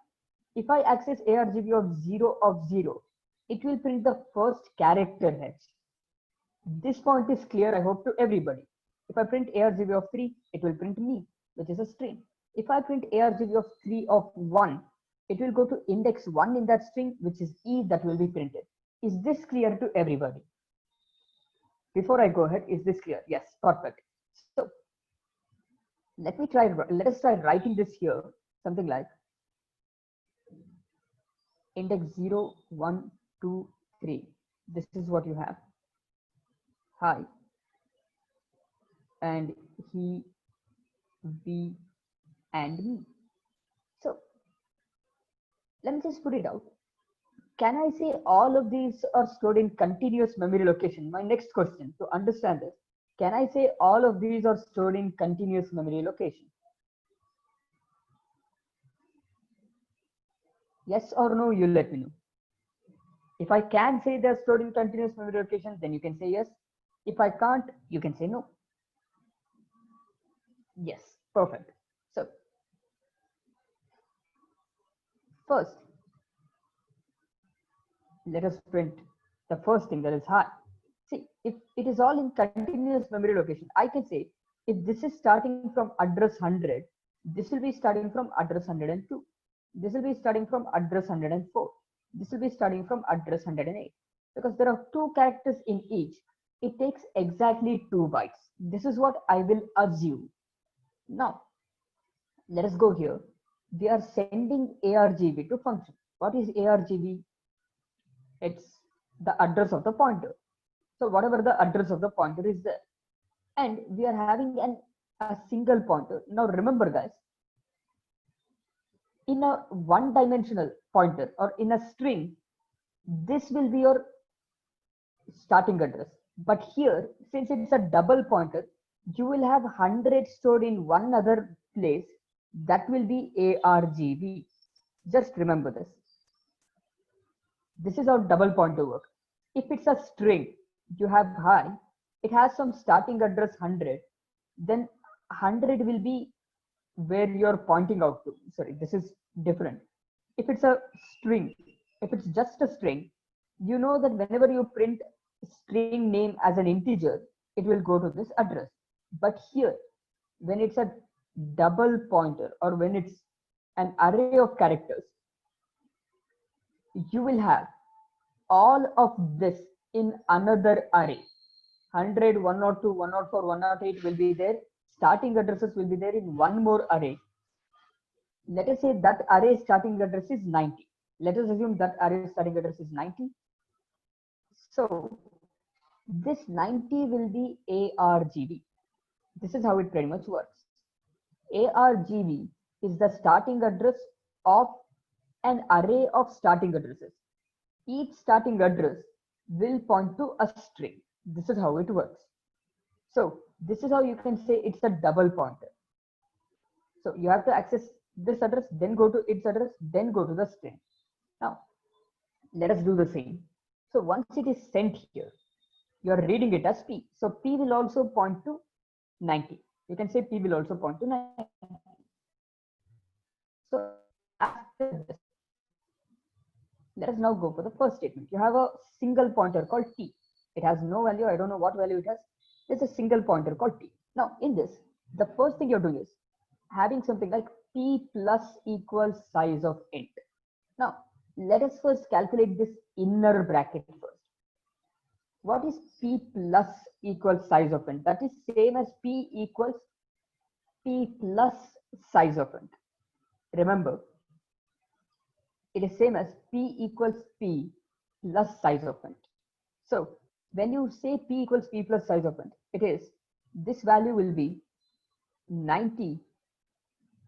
If I access ARGB of 0, it will print the first character h. This point is clear, I hope, to everybody. If I print ARGB of 3, it will print me, which is a string. If I print ARGB of 3 of 1, it will go to index 1 in that string, which is E that will be printed. Is this clear to everybody? Before I go ahead, is this clear? Yes, perfect. So let us try writing this here, something like index 0, 1, 2, 3. This is what you have. Hi. And he, we, and me. So let me just put it out. Can I say all of these are stored in continuous memory location? My next question to understand this. Can I say all of these are stored in continuous memory location? Yes or no, you let me know. If I can say they're stored in continuous memory location, then you can say yes. If I can't, you can say no. Yes, perfect. So first, let us print the first thing, that is high. See, if it is all in continuous memory location, I can say if this is starting from address 100, this will be starting from address 102. This will be starting from address 104. This will be starting from address 108. Because there are 2 characters in each, it takes exactly 2 bytes. This is what I will assume. Now, let us go here. We are sending ARGB to function. What is ARGB? It's the address of the pointer. So whatever the address of the pointer is there. And we are having a single pointer. Now remember, guys, in a one-dimensional pointer or in a string, this will be your starting address. But here, since it's a double pointer, you will have 100 stored in one other place. That will be argv. Just remember this. This is how double pointer works. If it's a string, you have hi, it has some starting address 100, then 100 will be where you're pointing out to. Sorry, this is different. If it's a string, if it's just a string, you know that whenever you print string name as an integer, it will go to this address. But here, when it's a double pointer or when it's an array of characters, you will have all of this in another array. 100, 102, 104, 108 will be there. Starting addresses will be there in one more array. Let us say that array starting address is 90. Let us assume that array starting address is 90. So this 90 will be argv. This is how it pretty much works. Argv is the starting address of an array of starting addresses. Each starting address will point to a string. This is how it works. So this is how you can say it's a double pointer. So you have to access this address, then go to its address, then go to the string. Now, let us do the same. So once it is sent here, you are reading it as P. So P will also point to 90. You can say P will also point to 90. So after this, let us now go for the first statement. You have a single pointer called T. It has no value. I don't know what value it has. It's a single pointer called T. Now in this, the first thing you're doing is having something like P plus equals size of int. Now let us first calculate this inner bracket first. What is P plus equals size of int? That is same as P equals P plus size of int. Remember, it is same as P equals P plus size of int. So when you say P equals P plus size of int, it is this value will be 90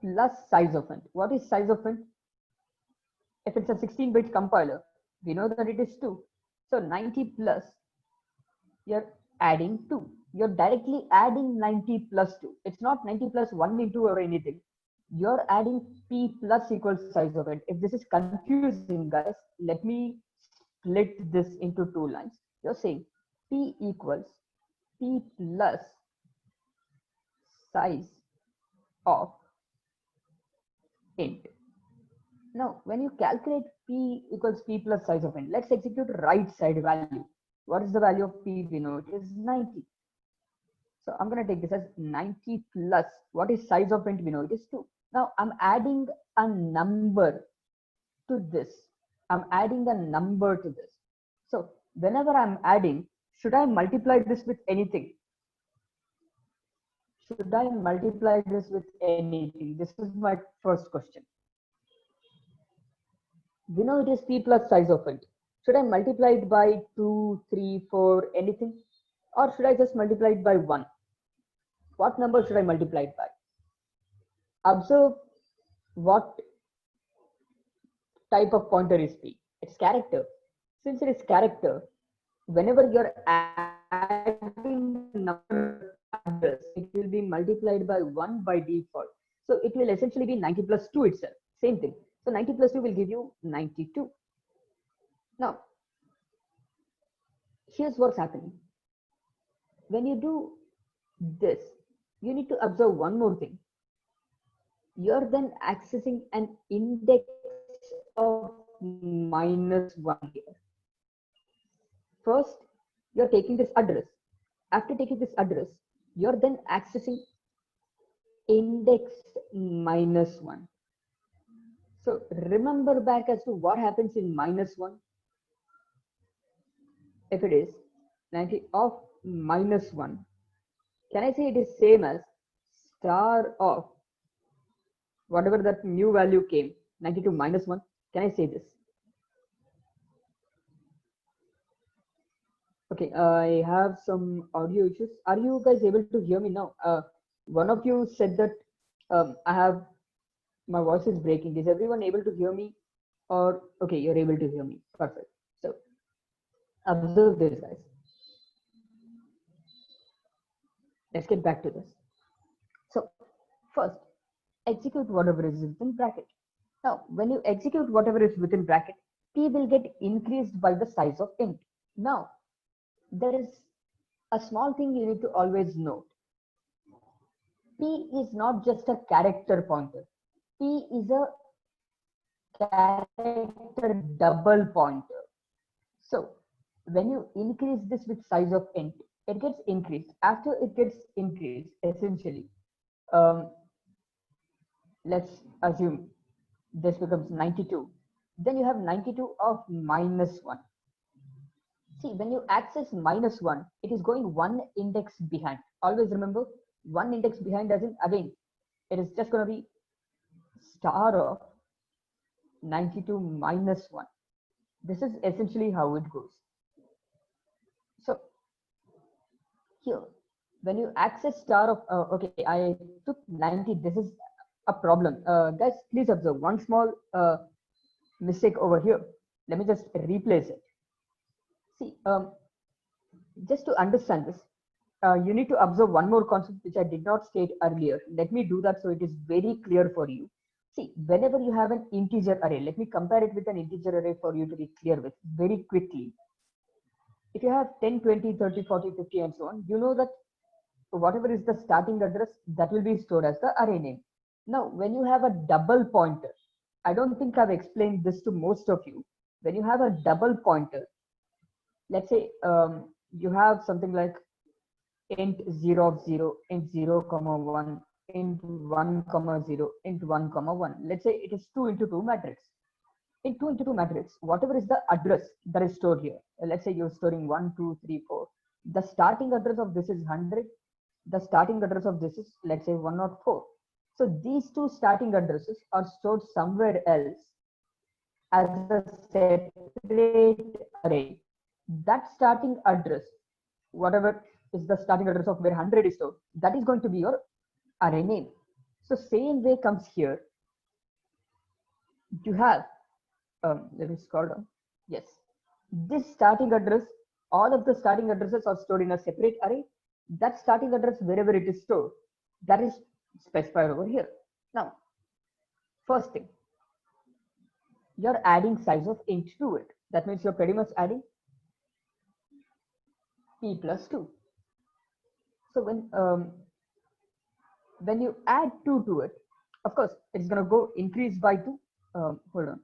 plus size of int. What is size of int? If it's a 16-bit compiler, we know that it is 2. So 90 plus, you're adding 2. You're directly adding 90 plus 2. It's not 90 plus 1 into or anything. You're adding P plus equals size of int. If this is confusing, guys, let me split this into two lines. You're saying P equals P plus size of int. Now, when you calculate P equals P plus size of int, let's execute right side value. What is the value of P? We know it is 90. So I'm going to take this as 90 plus, what is size of int? We know it is 2. Now I'm adding a number to this. I'm adding a number to this. So whenever I'm adding, should I multiply this with anything? Should I multiply this with anything? This is my first question. We know it is P plus size of int. Should I multiply it by 2, 3, 4, anything? Or should I just multiply it by 1? What number should I multiply it by? Observe what type of pointer is P. It's character. Since it is character, whenever you're adding number address, it will be multiplied by 1 by default. So it will essentially be 90 plus 2 itself. Same thing. So 90 plus 2 will give you 92. Now, here's what's happening. When you do this, you need to observe one more thing. You're then accessing an index of -1 here. First, you're taking this address. After taking this address, you're then accessing index -1. So remember back as to what happens in -1. If it is 90 of -1, can I say it is same as star of whatever that new value came, 92 -1? Can I say this? Okay, I have some audio issues. Are you guys able to hear me now? One of you said that I have My voice is breaking. Is everyone able to hear me? Or okay, you're able to hear me. Perfect. So observe this, guys. Let's get back to this. So first, execute whatever is within bracket. Now, when you execute whatever is within bracket, p will get increased by the size of int. Now, there is a small thing you need to always note. P is not just a character pointer. P is a character double pointer. So when you increase this with size of int, it gets increased. After it gets increased, essentially, let's assume this becomes 92. Then you have 92 of -1. See, when you access -1, it is going one index behind. Always remember, one index behind doesn't, again, it is just going to be star of 92 minus 1. This is essentially how it goes. So here, when you access star of, okay, I took 90. This is a problem. Guys, please observe one small mistake over here. Let me just replace it. See, just to understand this, you need to observe one more concept which I did not state earlier. Let me do that so it is very clear for you. See, whenever you have an integer array, let me compare it with an integer array for you to be clear with very quickly. If you have 10, 20, 30, 40, 50, and so on, you know that whatever is the starting address, that will be stored as the array name. Now, when you have a double pointer, I don't think I've explained this to most of you. When you have a double pointer, let's say you have something like int 0 of 0, int 0 comma 1, int 1 comma 0, int 1 comma 1. Let's say it is 2 into 2 matrix. In 2 into 2 matrix, whatever is the address that is stored here, let's say you're storing 1, 2, 3, 4. The starting address of this is 100. The starting address of this is, let's say, 104. So these two starting addresses are stored somewhere else as a separate array. That starting address, whatever is the starting address of where 100 is stored, that is going to be your array name. So same way comes here. You have, let me scroll down. Yes, this starting address, all of the starting addresses are stored in a separate array. That starting address, wherever it is stored, that is specified over here. Now, first thing, you're adding size of int to it. That means you're pretty much adding p plus 2. So when you add 2 to it, of course, it's going to go increase by 2. Hold on.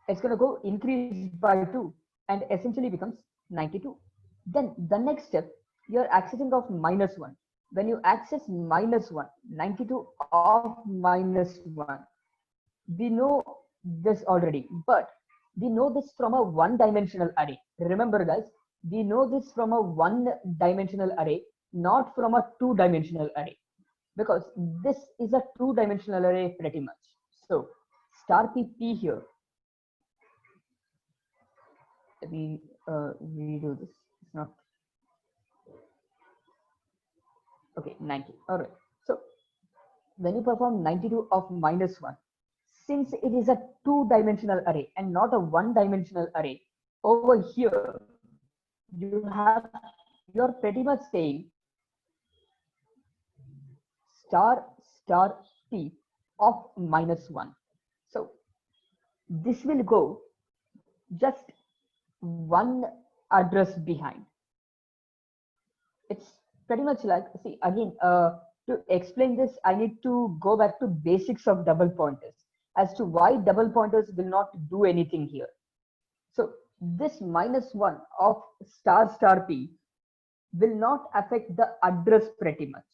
It's going to go increase by 2 and essentially becomes 92. Then the next step, you're accessing of -1. When you access -1, 92 of -1, we know this already, but we know this from a one-dimensional array. Remember, guys, we know this from a one-dimensional array, not from a two-dimensional array, because this is a two-dimensional array pretty much. So star p here. Let me redo this. It's not okay. 90. All right. So when you perform 92 of -1, since it is a two-dimensional array and not a one-dimensional array, over here you're pretty much saying star p of -1. So this will go just one address behind. It's pretty much like, see, again, to explain this, I need to go back to basics of double pointers as to why double pointers will not do anything here. So this -1 of star p will not affect the address pretty much.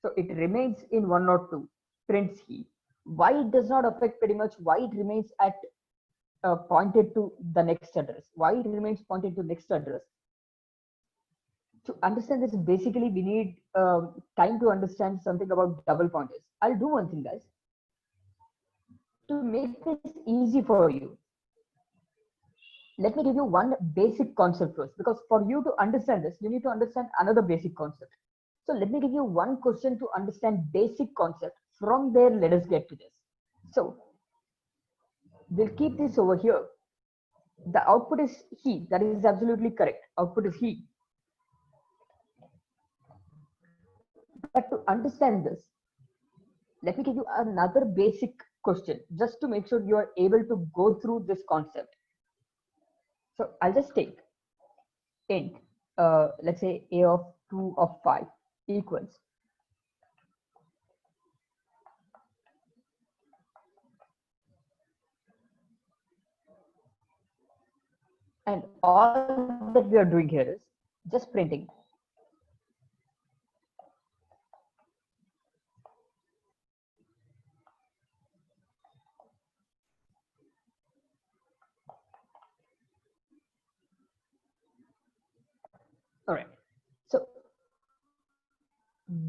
So it remains in 102, prints he. Why it does not affect pretty much, why it remains at pointed to the next address, why it remains pointed to next address. To understand this, basically we need time to understand something about double pointers. I'll do one thing, guys, to make this easy for you. Let me give you one basic concept first, because for you to understand this, you need to understand another basic concept. So let me give you one question to understand basic concept From there, let us get to this. So we'll keep this over here. The output is he. That is absolutely correct. Output is he. But to understand this, let me give you another basic question just to make sure you are able to go through this concept. So I'll just take int, let's say a of 2 of 5 equals. And all that we are doing here is just printing. All right. So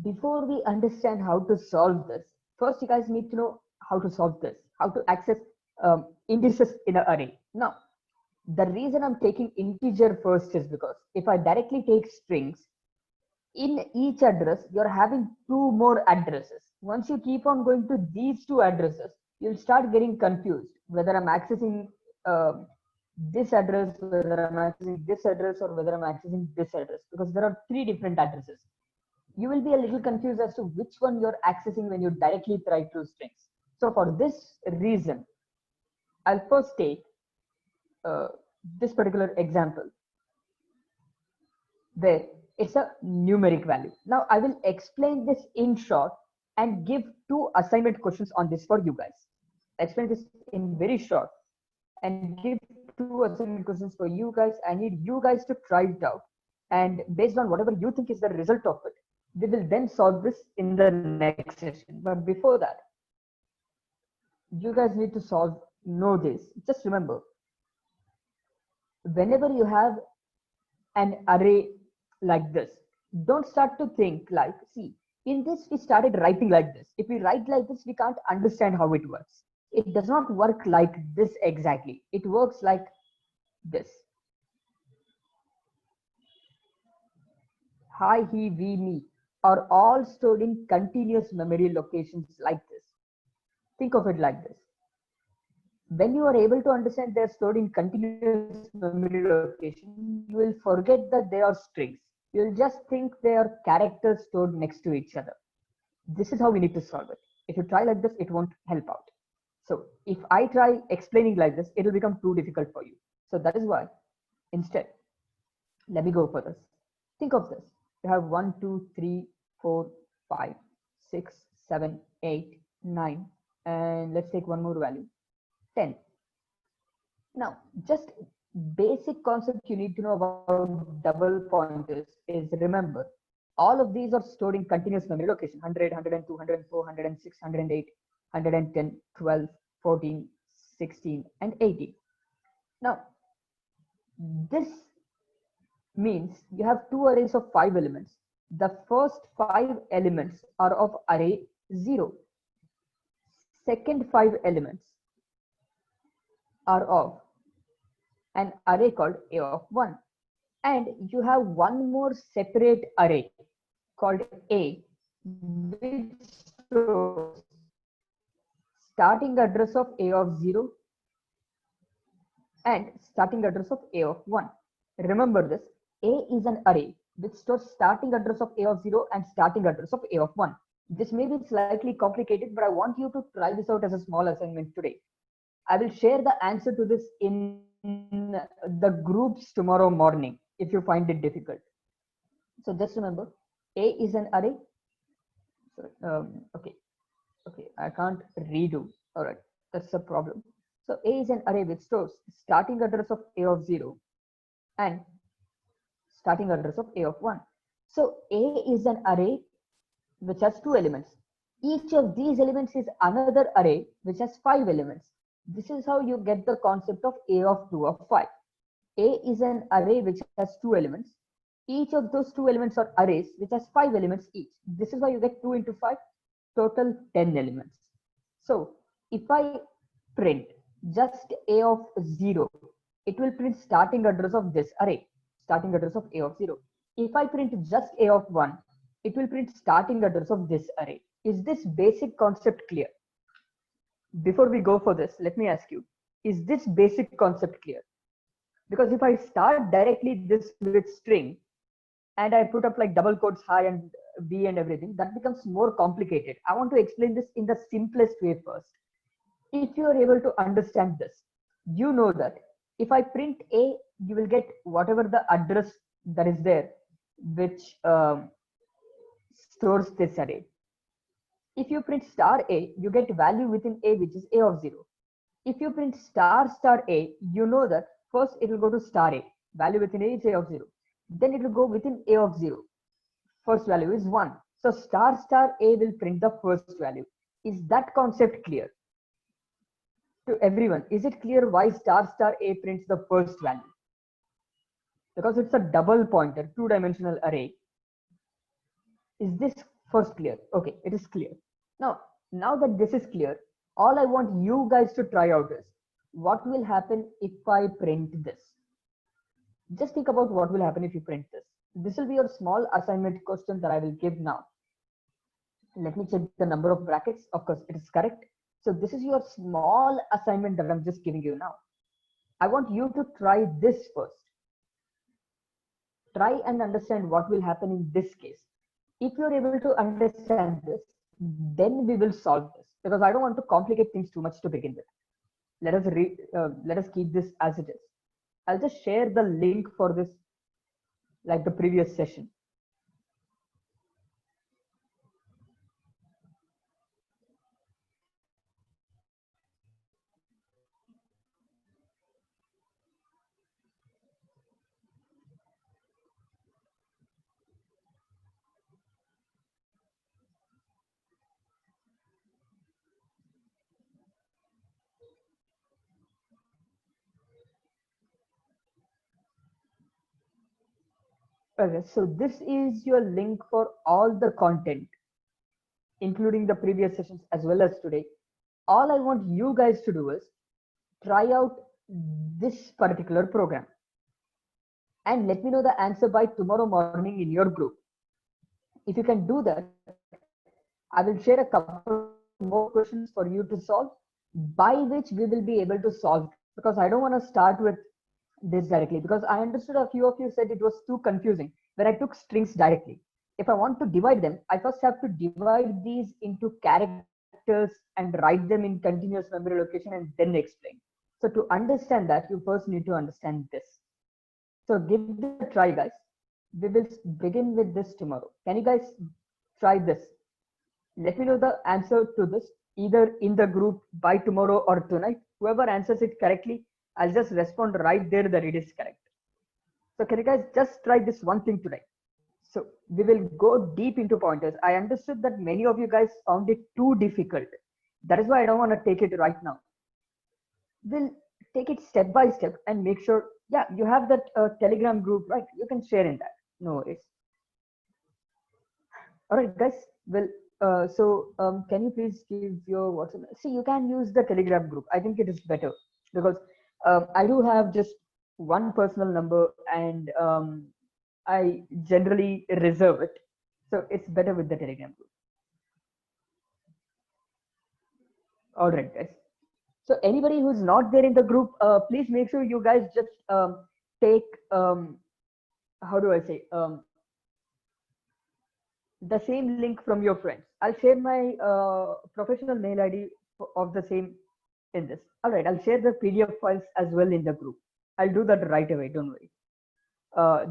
before we understand how to solve this, first you guys need to know how to solve this, how to access indices in an array. Now, the reason I'm taking integer first is because if I directly take strings, in each address, you're having two more addresses. Once you keep on going to these two addresses, you'll start getting confused whether I'm accessing this address, whether I'm accessing this address, or whether I'm accessing this address, because there are three different addresses. You will be a little confused as to which one you're accessing when you directly try two strings. So for this reason, I'll first take this particular example where it's a numeric value. Now I will explain this in short and give two assignment questions on this for you guys. Explain this in very short and give two assignment questions for you guys. I need you guys to try it out, and based on whatever you think is the result of it, we will then solve this in the next session. But before that, you guys need to know this. Just remember, whenever you have an array like this, don't start to think like, see, in this we started writing like this. If we write like this, we can't understand how it works. It does not work like this exactly. It works like this. Hi, he, we, me are all stored in continuous memory locations like this. Think of it like this. When you are able to understand they're stored in continuous memory location, you will forget that they are strings. You'll just think they are characters stored next to each other. This is how we need to solve it. If you try like this, it won't help out. So if I try explaining like this, it will become too difficult for you. So that is why, instead, let me go for this. Think of this. You have 1, 2, 3, 4, 5, 6, 7, 8, 9, and let's take one more value, 10. Now, just basic concept you need to know about double pointers is, remember, all of these are stored in continuous memory location: 100, 102, 104, 106, 108, 110, 12, 14, 16, and 18. Now, this means you have two arrays of 5 elements. The first 5 elements are of array 0. Second 5 elements are of an array called A of 1. And you have one more separate array called A, which stores starting address of A of 0 and starting address of A of 1. Remember this, A is an array which stores starting address of A of 0 and starting address of A of 1. This may be slightly complicated, but I want you to try this out as a small assignment today. I will share the answer to this in the groups tomorrow morning if you find it difficult. So just remember, A is an array. Okay, I can't redo. All right, that's the problem. So A is an array which stores starting address of A of 0 and starting address of A of 1. So A is an array which has 2 elements. Each of these elements is another array which has 5 elements. This is how you get the concept of A of 2 of 5. A is an array which has 2 elements. Each of those 2 elements are arrays which has 5 elements each. This is why you get 2 into 5, total 10 elements. So if I print just A of 0, it will print starting address of this array, starting address of A of 0. If I print just A of 1, it will print starting address of this array. is this basic concept clear? Before we go for this, let me ask you, is this basic concept clear? Because if I start directly this with string and I put up like double quotes hi and b and everything, that becomes more complicated. I want to explain this in the simplest way first. If you are able to understand this, you know that if I print a, you will get whatever the address that is there, which stores this array. If you print star a, you get value within a, which is a of 0. If you print star star a, you know that first it will go to star a, value within a is a of 0. Then it will go within a of 0. First value is 1. So star star a will print the first value. Is that concept clear to everyone? Is it clear why star star a prints the first value? Because it's a double pointer, two-dimensional array. Is this first clear? Okay, it is clear. Now that this is clear, all I want you guys to try out is, what will happen if I print this? Just think about what will happen if you print this. This will be your small assignment question that I will give now. Let me check the number of brackets. Of course, it is correct. So this is your small assignment that I'm just giving you now. I want you to try this first. Try and understand what will happen in this case. If you're able to understand this, then we will solve this, because I don't want to complicate things too much to begin with. Let us keep this as it is. I'll just share the link for this like the previous session. Okay, so this is your link for all the content, including the previous sessions as well as today. All I want you guys to do is try out this particular program and let me know the answer by tomorrow morning in your group. If you can do that, I will share a couple more questions for you to solve, by which we will be able to solve, because I don't want to start with this directly, because I understood a few of you said it was too confusing when I took strings directly. If I want to divide them, I first have to divide these into characters and write them in continuous memory location and then explain. So to understand that, you first need to understand this. So give this a try, guys. We will begin with this tomorrow. Can you guys try this? Let me know the answer to this either in the group by tomorrow or tonight. Whoever answers it correctly, I'll just respond right there that it is correct. So can you guys just try this one thing today? So we will go deep into pointers. I understood that many of you guys found it too difficult. That is why I don't want to take it right now. We'll take it step by step and make sure, yeah, you have that Telegram group, right? You can share in that. No worries. All right, guys. Well, can you please give your WhatsApp? See, you can use the Telegram group. I think it is better because I do have just one personal number and I generally reserve it. So it's better with the Telegram group. All right, guys. So anybody who's not there in the group, please make sure you guys just take, how do I say, the same link from your friends. I'll share my professional mail ID of the same in this. All right, I'll share the PDF files as well in the group. I'll do that right away, don't worry.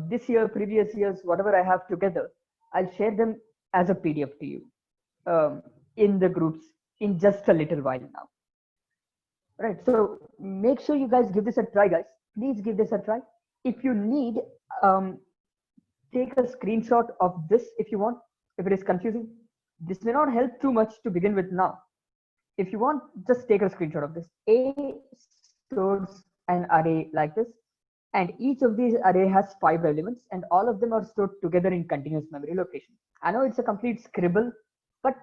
This year, previous years, whatever I have together, I'll share them as a PDF to you in the groups in just a little while now. Right, so make sure you guys give this a try, guys. Please give this a try. If you need, take a screenshot of this if you want. If it is confusing, this may not help too much to begin with now. If you want, just take a screenshot of this. A stores an array like this, and each of these array has 5 elements, and all of them are stored together in continuous memory location. I know it's a complete scribble, but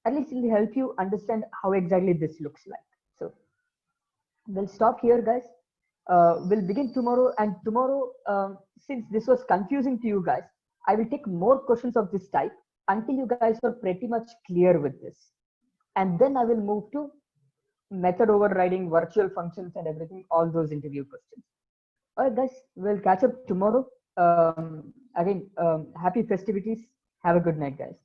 at least it will help you understand how exactly this looks like. So we'll stop here, guys. We'll begin tomorrow, and tomorrow, since this was confusing to you guys, I will take more questions of this type. until you guys are pretty much clear with this. And then I will move to method overriding, virtual functions, and everything, all those interview questions. All right, guys, we'll catch up tomorrow. Again, happy festivities. Have a good night, guys.